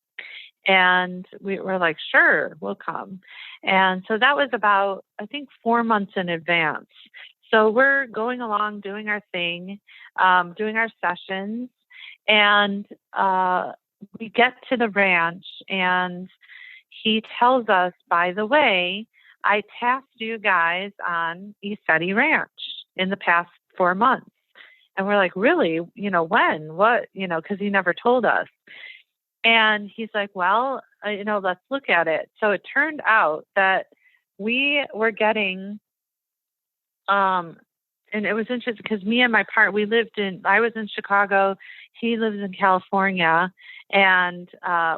And we were like, sure, we'll come. And so that was about, I think, 4 months in advance. So we're going along, doing our thing, doing our sessions. And we get to the ranch, and he tells us, by the way, I tasked you guys on ESETI Ranch in the past 4 months. And we're like, really? When? What? Because he never told us. And he's like, well, let's look at it. So it turned out that we were getting, and it was interesting because me and my partner, I was in Chicago, he lives in California, and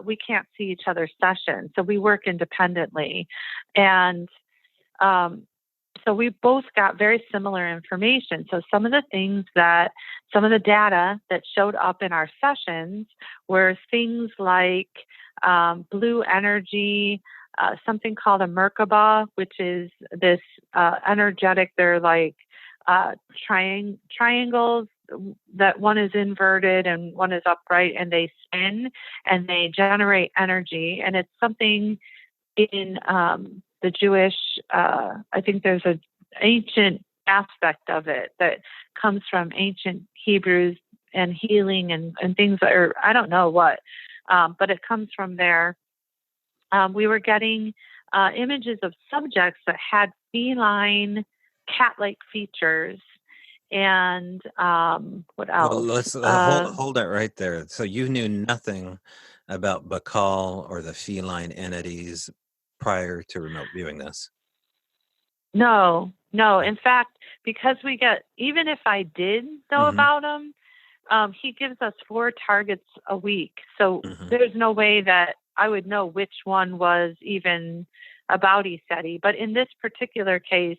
we can't see each other's sessions. So we work independently. And so we both got very similar information. So some of the data that showed up in our sessions were things like blue energy, something called a Merkaba, which is this energetic, they're like triangles that one is inverted and one is upright, and they spin and they generate energy. And it's something in the Jewish, I think there's an ancient aspect of it that comes from ancient Hebrews and healing and things, or I don't know what, but it comes from there. We were getting images of subjects that had feline, cat-like features. And what Well, else? let's hold it right there. So you knew nothing about Bacall or the feline entities prior to remote viewing this. No. In fact, because even if I did know about them, he gives us 4 targets a week. So there's no way that I would know which one was even about ESETI. But in this particular case,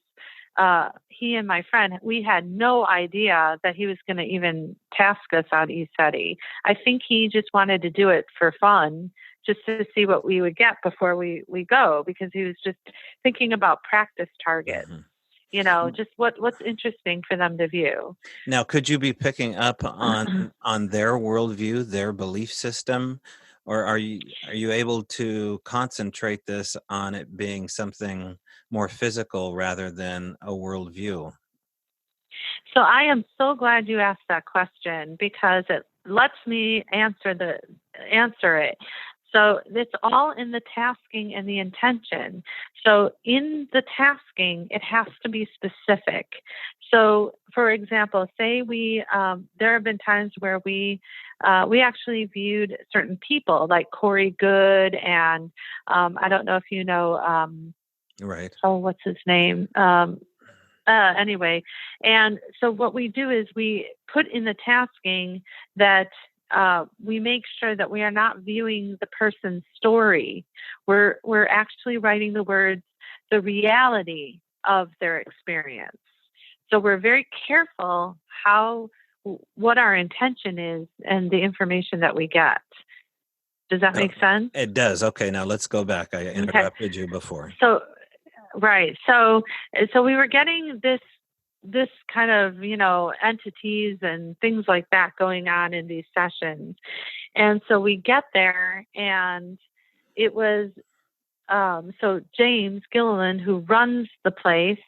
he and my friend, we had no idea that he was going to even task us on ESETI. I think he just wanted to do it for fun, just to see what we would get before we go, because he was just thinking about practice targets. Just what's interesting for them to view. Now, could you be picking up on their worldview, their belief system, or are you able to concentrate this on it being something more physical rather than a worldview? So I am so glad you asked that question, because it lets me answer it. So it's all in the tasking and the intention. So in the tasking, it has to be specific. So, for example, say there have been times where we actually viewed certain people like Corey Good and I don't know if you know, Right. oh, what's his name? Anyway, and so what we do is we put in the tasking that we make sure that we are not viewing the person's story. We're actually writing the words, the reality of their experience. So we're very careful what our intention is and the information that we get. Does that Oh, make sense? it does. Okay, now let's go back. I Okay. interrupted you before. So right. So we were getting this kind of, entities and things like that going on in these sessions. And so we get there and it was so James Gilliland, who runs the place,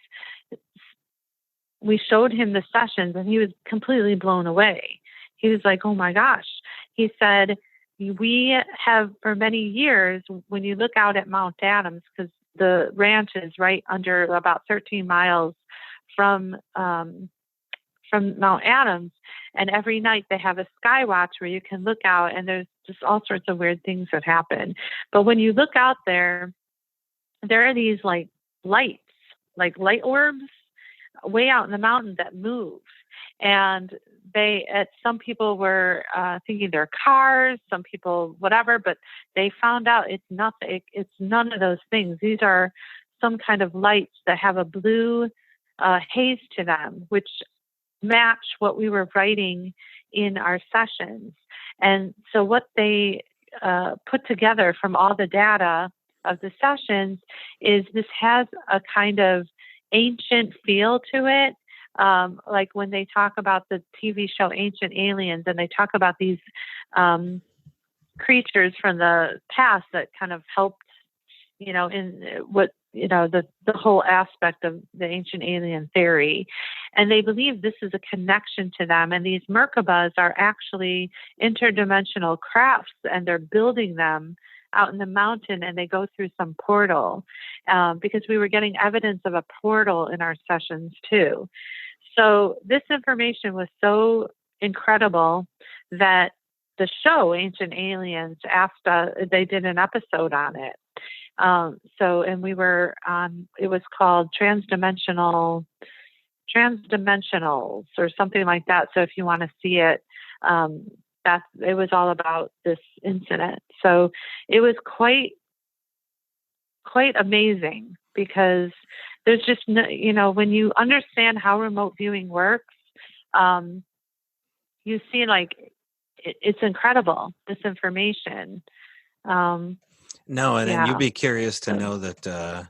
we showed him the sessions and he was completely blown away. He was like, oh my gosh. He said, we have for many years, when you look out at Mount Adams, because the ranch is right under about 13 miles from Mount Adams, and every night they have a sky watch where you can look out and there's just all sorts of weird things that happen. But when you look out there are these like lights, like light orbs way out in the mountain that move. And some people were thinking they're cars, some people whatever, but they found out it's nothing. It's none of those things. These are some kind of lights that have a blue haze to them, which match what we were writing in our sessions. And so what they put together from all the data of the sessions is this has a kind of ancient feel to it. Like when they talk about the TV show Ancient Aliens, and they talk about these creatures from the past that kind of helped, in what, the whole aspect of the ancient alien theory. And they believe this is a connection to them. And these Merkabas are actually interdimensional crafts, and they're building them out in the mountain, and they go through some portal because we were getting evidence of a portal in our sessions too. So this information was so incredible that the show Ancient Aliens they did an episode on it. And we were on, it was called Transdimensionals or something like that. So if you want to see it, it was all about this incident. So it was quite amazing, because there's just no, when you understand how remote viewing works, you see like it's incredible, this information. No, and Yeah. you'd be curious to know that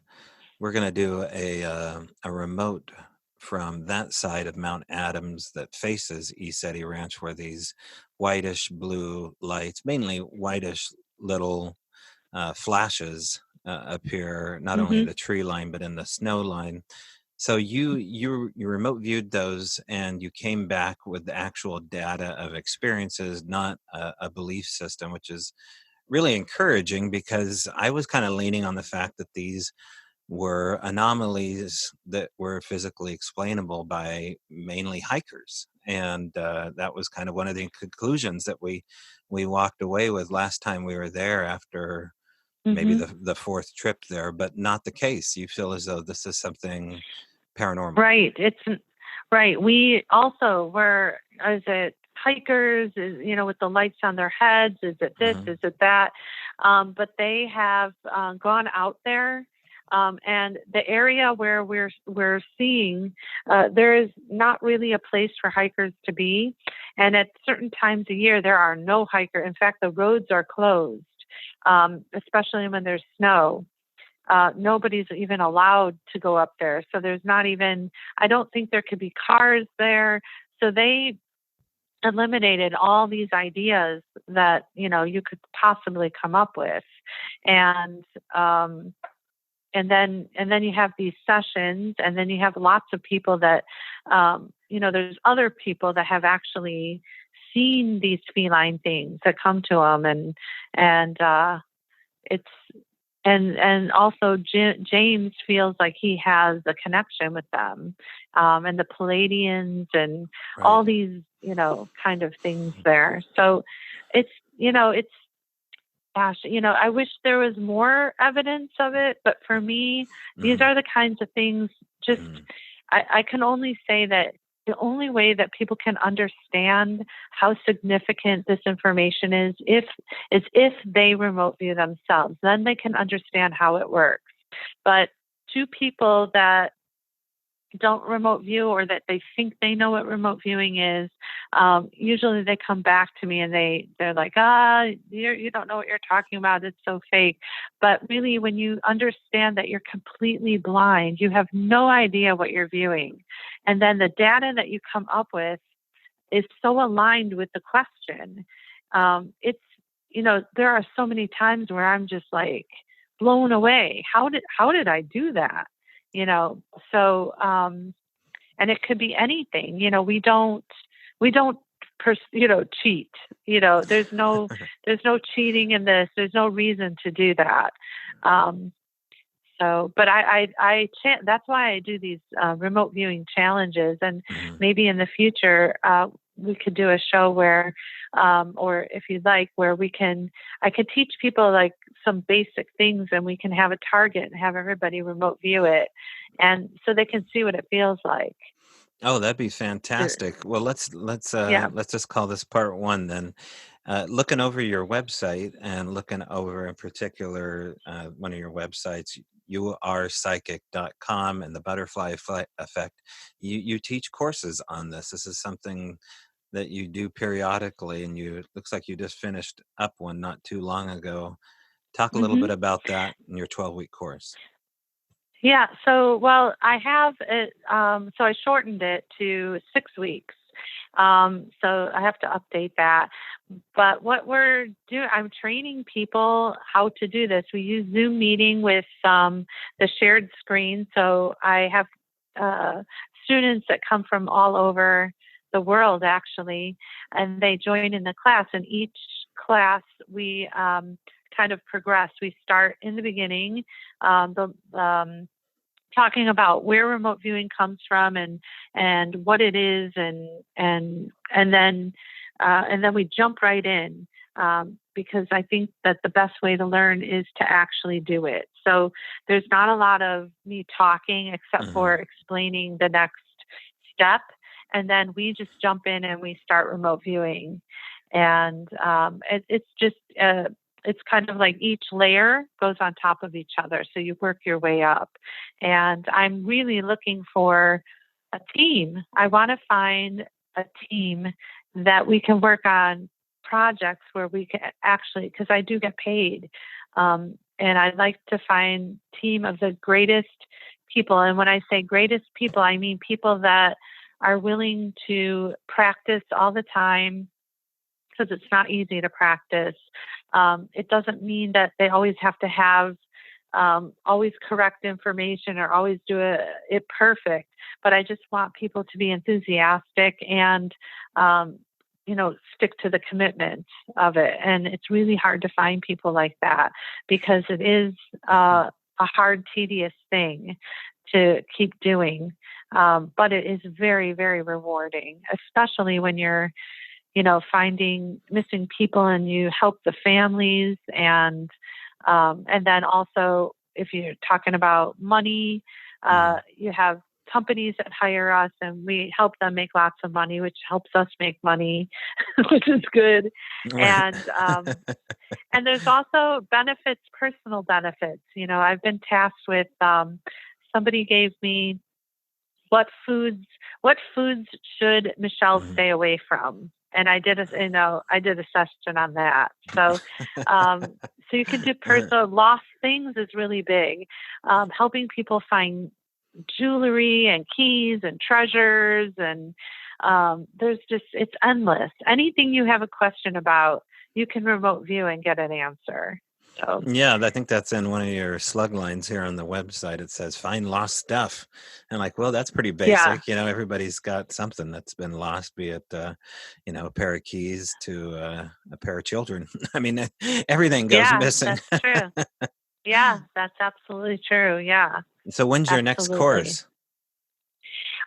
we're going to do a remote from that side of Mount Adams that faces East Ranch, where these whitish blue lights, mainly whitish little flashes, appear not only in the tree line but in the snow line. So you remote viewed those, and you came back with the actual data of experiences, not a belief system, which is really encouraging, because I was kind of leaning on the fact that these were anomalies that were physically explainable by mainly hikers. And that was kind of one of the conclusions that we walked away with last time we were there, after maybe the fourth trip there, but not the case. You feel as though this is something paranormal. Right. It's right. We also were, is it hikers, with the lights on their heads? Is it this? Is it that? But they have gone out there. And the area where we're seeing, there is not really a place for hikers to be. And at certain times of year, there are no hikers. In fact, the roads are closed, especially when there's snow. Nobody's even allowed to go up there. So there's not even, I don't think there could be cars there. So they eliminated all these ideas that, you could possibly come up with. And then you have these sessions, and then you have lots of people that, there's other people that have actually seen these feline things that come to them, and and also James feels like he has a connection with them, and the Palladians and all Right. these, kind of things there. So it's, it's, gosh, I wish there was more evidence of it, but for me, these Mhm. are the kinds of things. Just, Mhm. I can only say that the only way that people can understand how significant this information is if they remote view themselves. Then they can understand how it works. But two people that don't remote view, or that they think they know what remote viewing is, usually they come back to me and they're like, you don't know what you're talking about, it's so fake. But really, when you understand that you're completely blind, you have no idea what you're viewing, and then the data that you come up with is so aligned with the question. It's, there are so many times where I'm just like blown away. How did I do that? You know, so, and it could be anything. We don't cheat. There's no cheating in this. There's no reason to do that. Um, but that's why I do these remote viewing challenges, and Mhm. maybe in the future we could do a show where, or if you'd like, where I could teach people like some basic things, and we can have a target and have everybody remote view it, and so they can see what it feels like. Oh, that'd be To, fantastic. Well, yeah. let's just call this part one then. Looking over your website and looking over in particular one of your websites, youarepsychic.com and the effect. You teach courses on this. This is something that you do periodically, and it looks like you just finished up one not too long ago. Talk a little bit hmm about that in your 12-week course. Yeah. So, well, I have it. So I shortened it to 6 weeks. So I have to update that. But what we're doing, I'm training people how to do this. We use Zoom meeting with the shared screen. So I have students that come from all over the world, actually, and they join in the class. And each class, we kind of progress. We start in the beginning, the talking about where remote viewing comes from, and what it is, and then we jump right in, because I think that the best way to learn is to actually do it. So there's not a lot of me talking except for Hmm. explaining the next step, and then we just jump in and we start remote viewing, and it's just it's kind of like each layer goes on top of each other. So you work your way up. And I'm really looking for a team. I want to find a team that we can work on projects where we can actually, because I do get paid. And I'd like to find a team of the greatest people. And when I say greatest people, I mean people that are willing to practice all the time, because it's not easy to practice. It doesn't mean that they always have to have always correct information or always do it perfect. But I just want people to be enthusiastic and, stick to the commitment of it. And it's really hard to find people like that, because it is a hard, tedious thing to keep doing. But it is very, very rewarding, especially when you're finding missing people and you help the families, and then also if you're talking about money, Hmm. you have companies that hire us and we help them make lots of money, which helps us make money, which is good. Right. And there's also benefits, personal benefits. I've been tasked with, somebody gave me what foods what foods should Michelle Mhm. stay away from? And I did a session on that. Um, so you can do personal lost things is really big. Helping people find jewelry and keys and treasures, and it's endless. Anything you have a question about, you can remote view and get an answer. So Yeah, I think that's in one of your slug lines here on the website. It says find lost stuff. And like, well, that's pretty yeah, basic. Everybody's got something that's been lost, be it, a pair of keys to a pair of children. I mean, everything goes yeah, missing. that's true. Yeah, that's absolutely true. Yeah, So when's your next absolutely. course?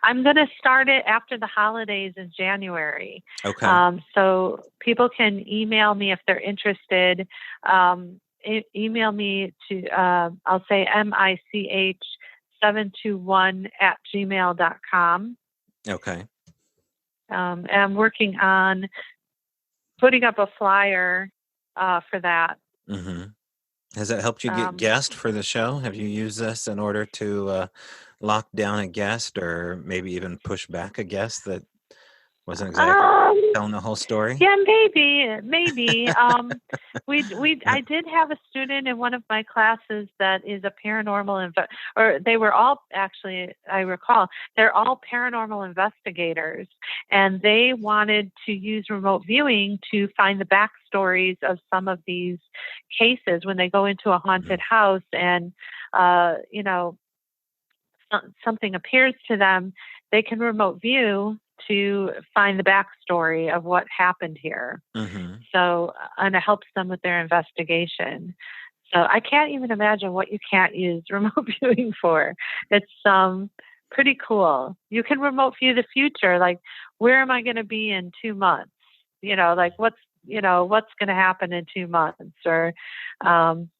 I'm going to start it after the holidays in January. Okay. So people can email me if they're interested. Email me to, I'll say mich721@gmail.com. Okay. And I'm working on putting up a flyer for that. Mm-hmm. Has that helped you get Um, guests for the show? Have you used this in order to lock down a guest or maybe even push back a guest that wasn't exactly um, telling the whole story? Yeah, maybe. I did have a student in one of my classes that is a paranormal or they were all actually, I recall, they're all paranormal investigators, and they wanted to use remote viewing to find the backstories of some of these cases when they go into a haunted house and, you know, something appears to them, they can remote view to find the backstory of what happened here. Mm-hmm. So, and it helps them with their investigation. So I can't even imagine what you can't use remote viewing for. It's pretty cool. You can remote view the future, like where am I going to be in 2 months? Like what's going to happen in 2 months, or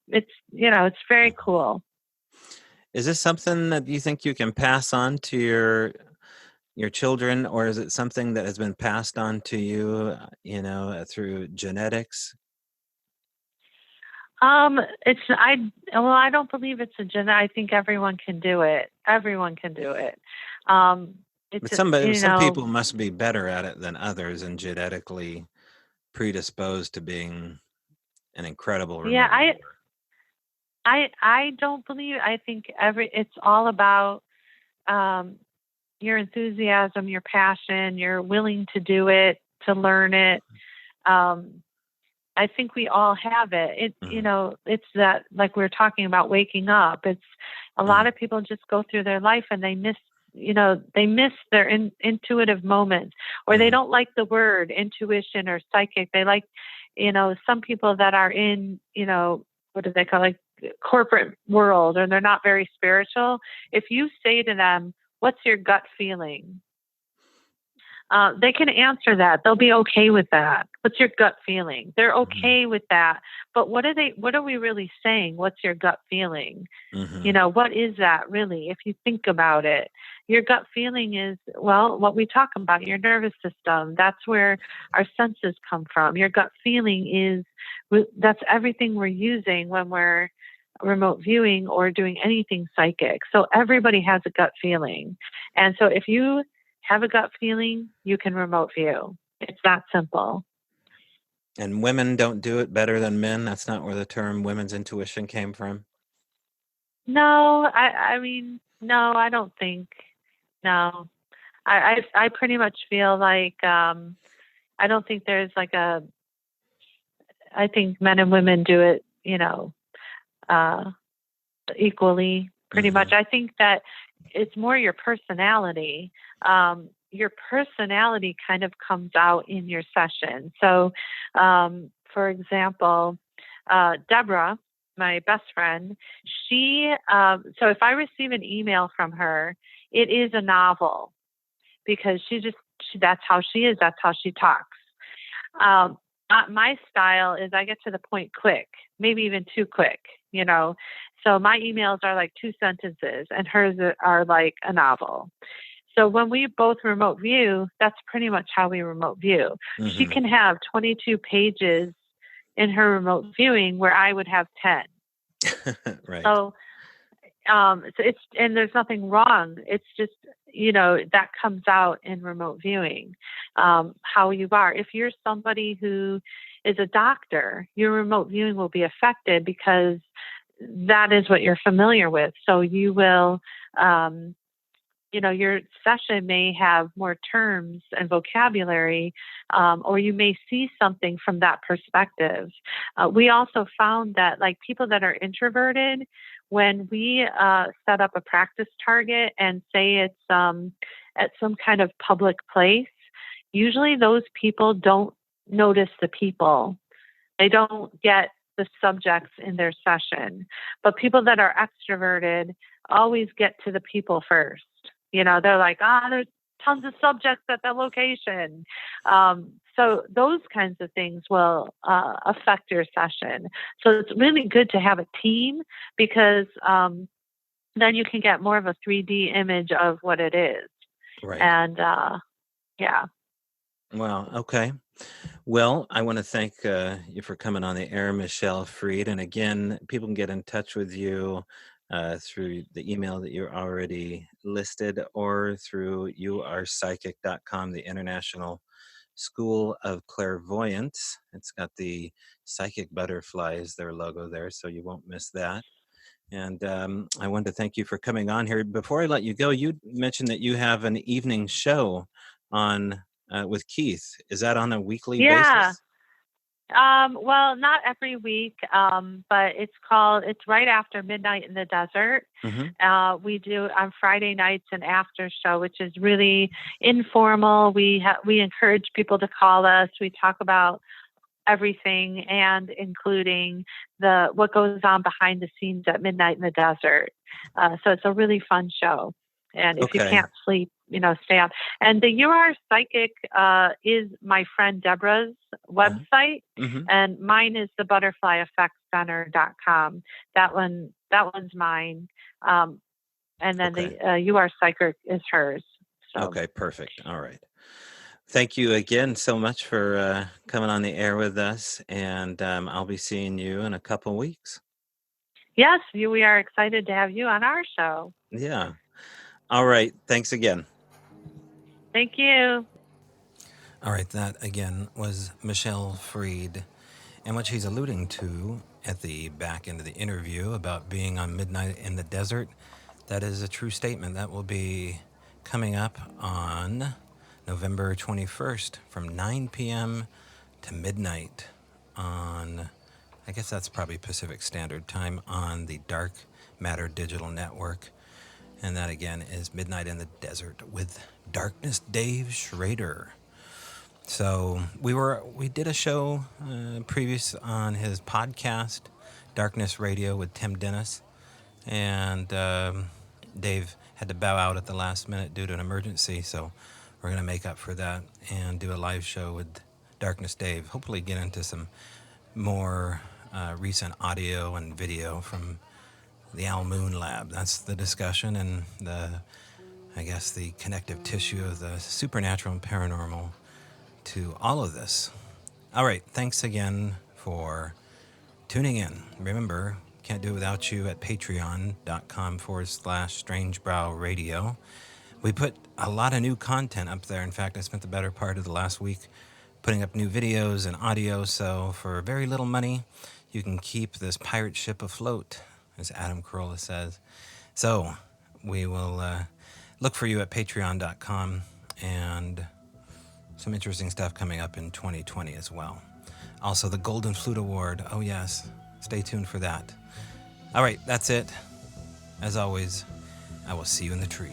it's very cool. Is this something that you think you can pass on to your children, or is it something that has been passed on to you, through genetics? I don't believe it's a gen. I think everyone can do it. Everyone can do it. Um, it's But a- you some know, people must be better at it than others and genetically predisposed to being an incredible yeah. remote I viewer. I I don't believe. I think it's all about um, your enthusiasm, your passion. You're willing to do it, to learn it. Um, I think we all have it. Mhm, It's that, like we were talking about waking up. It's a lot mhm, of people just go through their life and they miss their intuitive moments, or they mhm, don't like the word intuition or psychic. They like, some people that are in, what do they call, like, corporate world, and they're not very spiritual. If you say to them, what's your gut feeling? They can answer that. They'll be okay with that. What's your gut feeling? They're mhm, okay with that. But what are we really saying? What's your gut feeling? mhm, What is that really? If you think about it, your gut feeling is, well, what we talk about, your nervous system. That's where our senses come from. Your gut feeling that's everything we're using when we're remote viewing or doing anything psychic. So everybody has a gut feeling. And so if you have a gut feeling, you can remote view. It's that simple. and women don't do it better than men? That's not where the term women's intuition came from? No, I mean, no, I don't think. No, I pretty much feel like I don't think there's like I think men and women do it, uh, equally, pretty much. Mhm, I think that it's more your personality. Your personality kind of comes out in your session. So, for example, Deborah, my best friend, so if I receive an email from her, it is a novel because that's how she is, that's how she talks. Um, my style is I get to the point quick, maybe even too quick, you know. So my emails are like 2 sentences, and hers are like a novel. So when we both remote view, that's pretty much how we remote view. She mhm. can have 22 pages in her remote viewing where I would have 10. Right. So and there's nothing wrong. It's just, that comes out in remote viewing, how you are. If you're somebody who is a doctor, your remote viewing will be affected because that is what you're familiar with. So you will, um, your session may have more terms and vocabulary, or you may see something from that perspective. We also found that, like, people that are introverted, when we set up a practice target and say it's at some kind of public place, usually those people don't notice the people. They don't get the subjects in their session. But people that are extroverted always get to the people first. They're like, there's tons of subjects at that location. So those kinds of things will affect your session. So it's really good to have a team because then you can get more of a 3D image of what it is. Right. And yeah. Wow. Okay. Well, I want to thank you for coming on the air, Michelle Freed. And again, people can get in touch with you through the email that you're already listed or through youarepsychic.com, the International School of Clairvoyance. It's got the psychic butterflies, their logo there, so you won't miss that. And I wanted to thank you for coming on here. Before I let you go, you mentioned that you have an evening show on with Keith. Is that on a weekly basis? Well, not every week, but it's right after Midnight in the Desert. Mm-hmm. We do on Friday nights an after show, which is really informal. We encourage people to call us. We talk about everything and including what goes on behind the scenes at Midnight in the Desert. So it's a really fun show. And if you can't sleep, stay up. And the You Are Psychic is my friend Deborah's website, Mm-hmm. and mine is the butterflyeffectcenter.com. That one's mine. And then the You Are Psychic is hers. So. Okay, perfect. All right. Thank you again so much for coming on the air with us, and I'll be seeing you in a couple weeks. Yes, we are excited to have you on our show. Yeah. All right. Thanks again. Thank you. All right. That again was Michelle Freed. And what she's alluding to at the back end of the interview about being on Midnight in the Desert, that is a true statement. That will be coming up on November 21st from 9 p.m. to midnight on, I guess that's probably Pacific Standard Time, on the Dark Matter Digital Network. And that again is Midnight in the Desert with Darkness Dave Schrader. So we did a show previous on his podcast, Darkness Radio with Tim Dennis, and Dave had to bow out at the last minute due to an emergency. So we're going to make up for that and do a live show with Darkness Dave. Hopefully get into some more recent audio and video from the Al Moon Lab. That's the discussion and the connective tissue of the supernatural and paranormal to all of this. All right, thanks again for tuning in. Remember, can't do it without you at patreon.com/strangebrowradio. We put a lot of new content up there. In fact, I spent the better part of the last week putting up new videos and audio, so for very little money, you can keep this pirate ship afloat, as Adam Carolla says. So we will look for you at patreon.com, and some interesting stuff coming up in 2020 as well. Also, the Golden Flute Award. Oh, yes. Stay tuned for that. All right, that's it. As always, I will see you in the trees.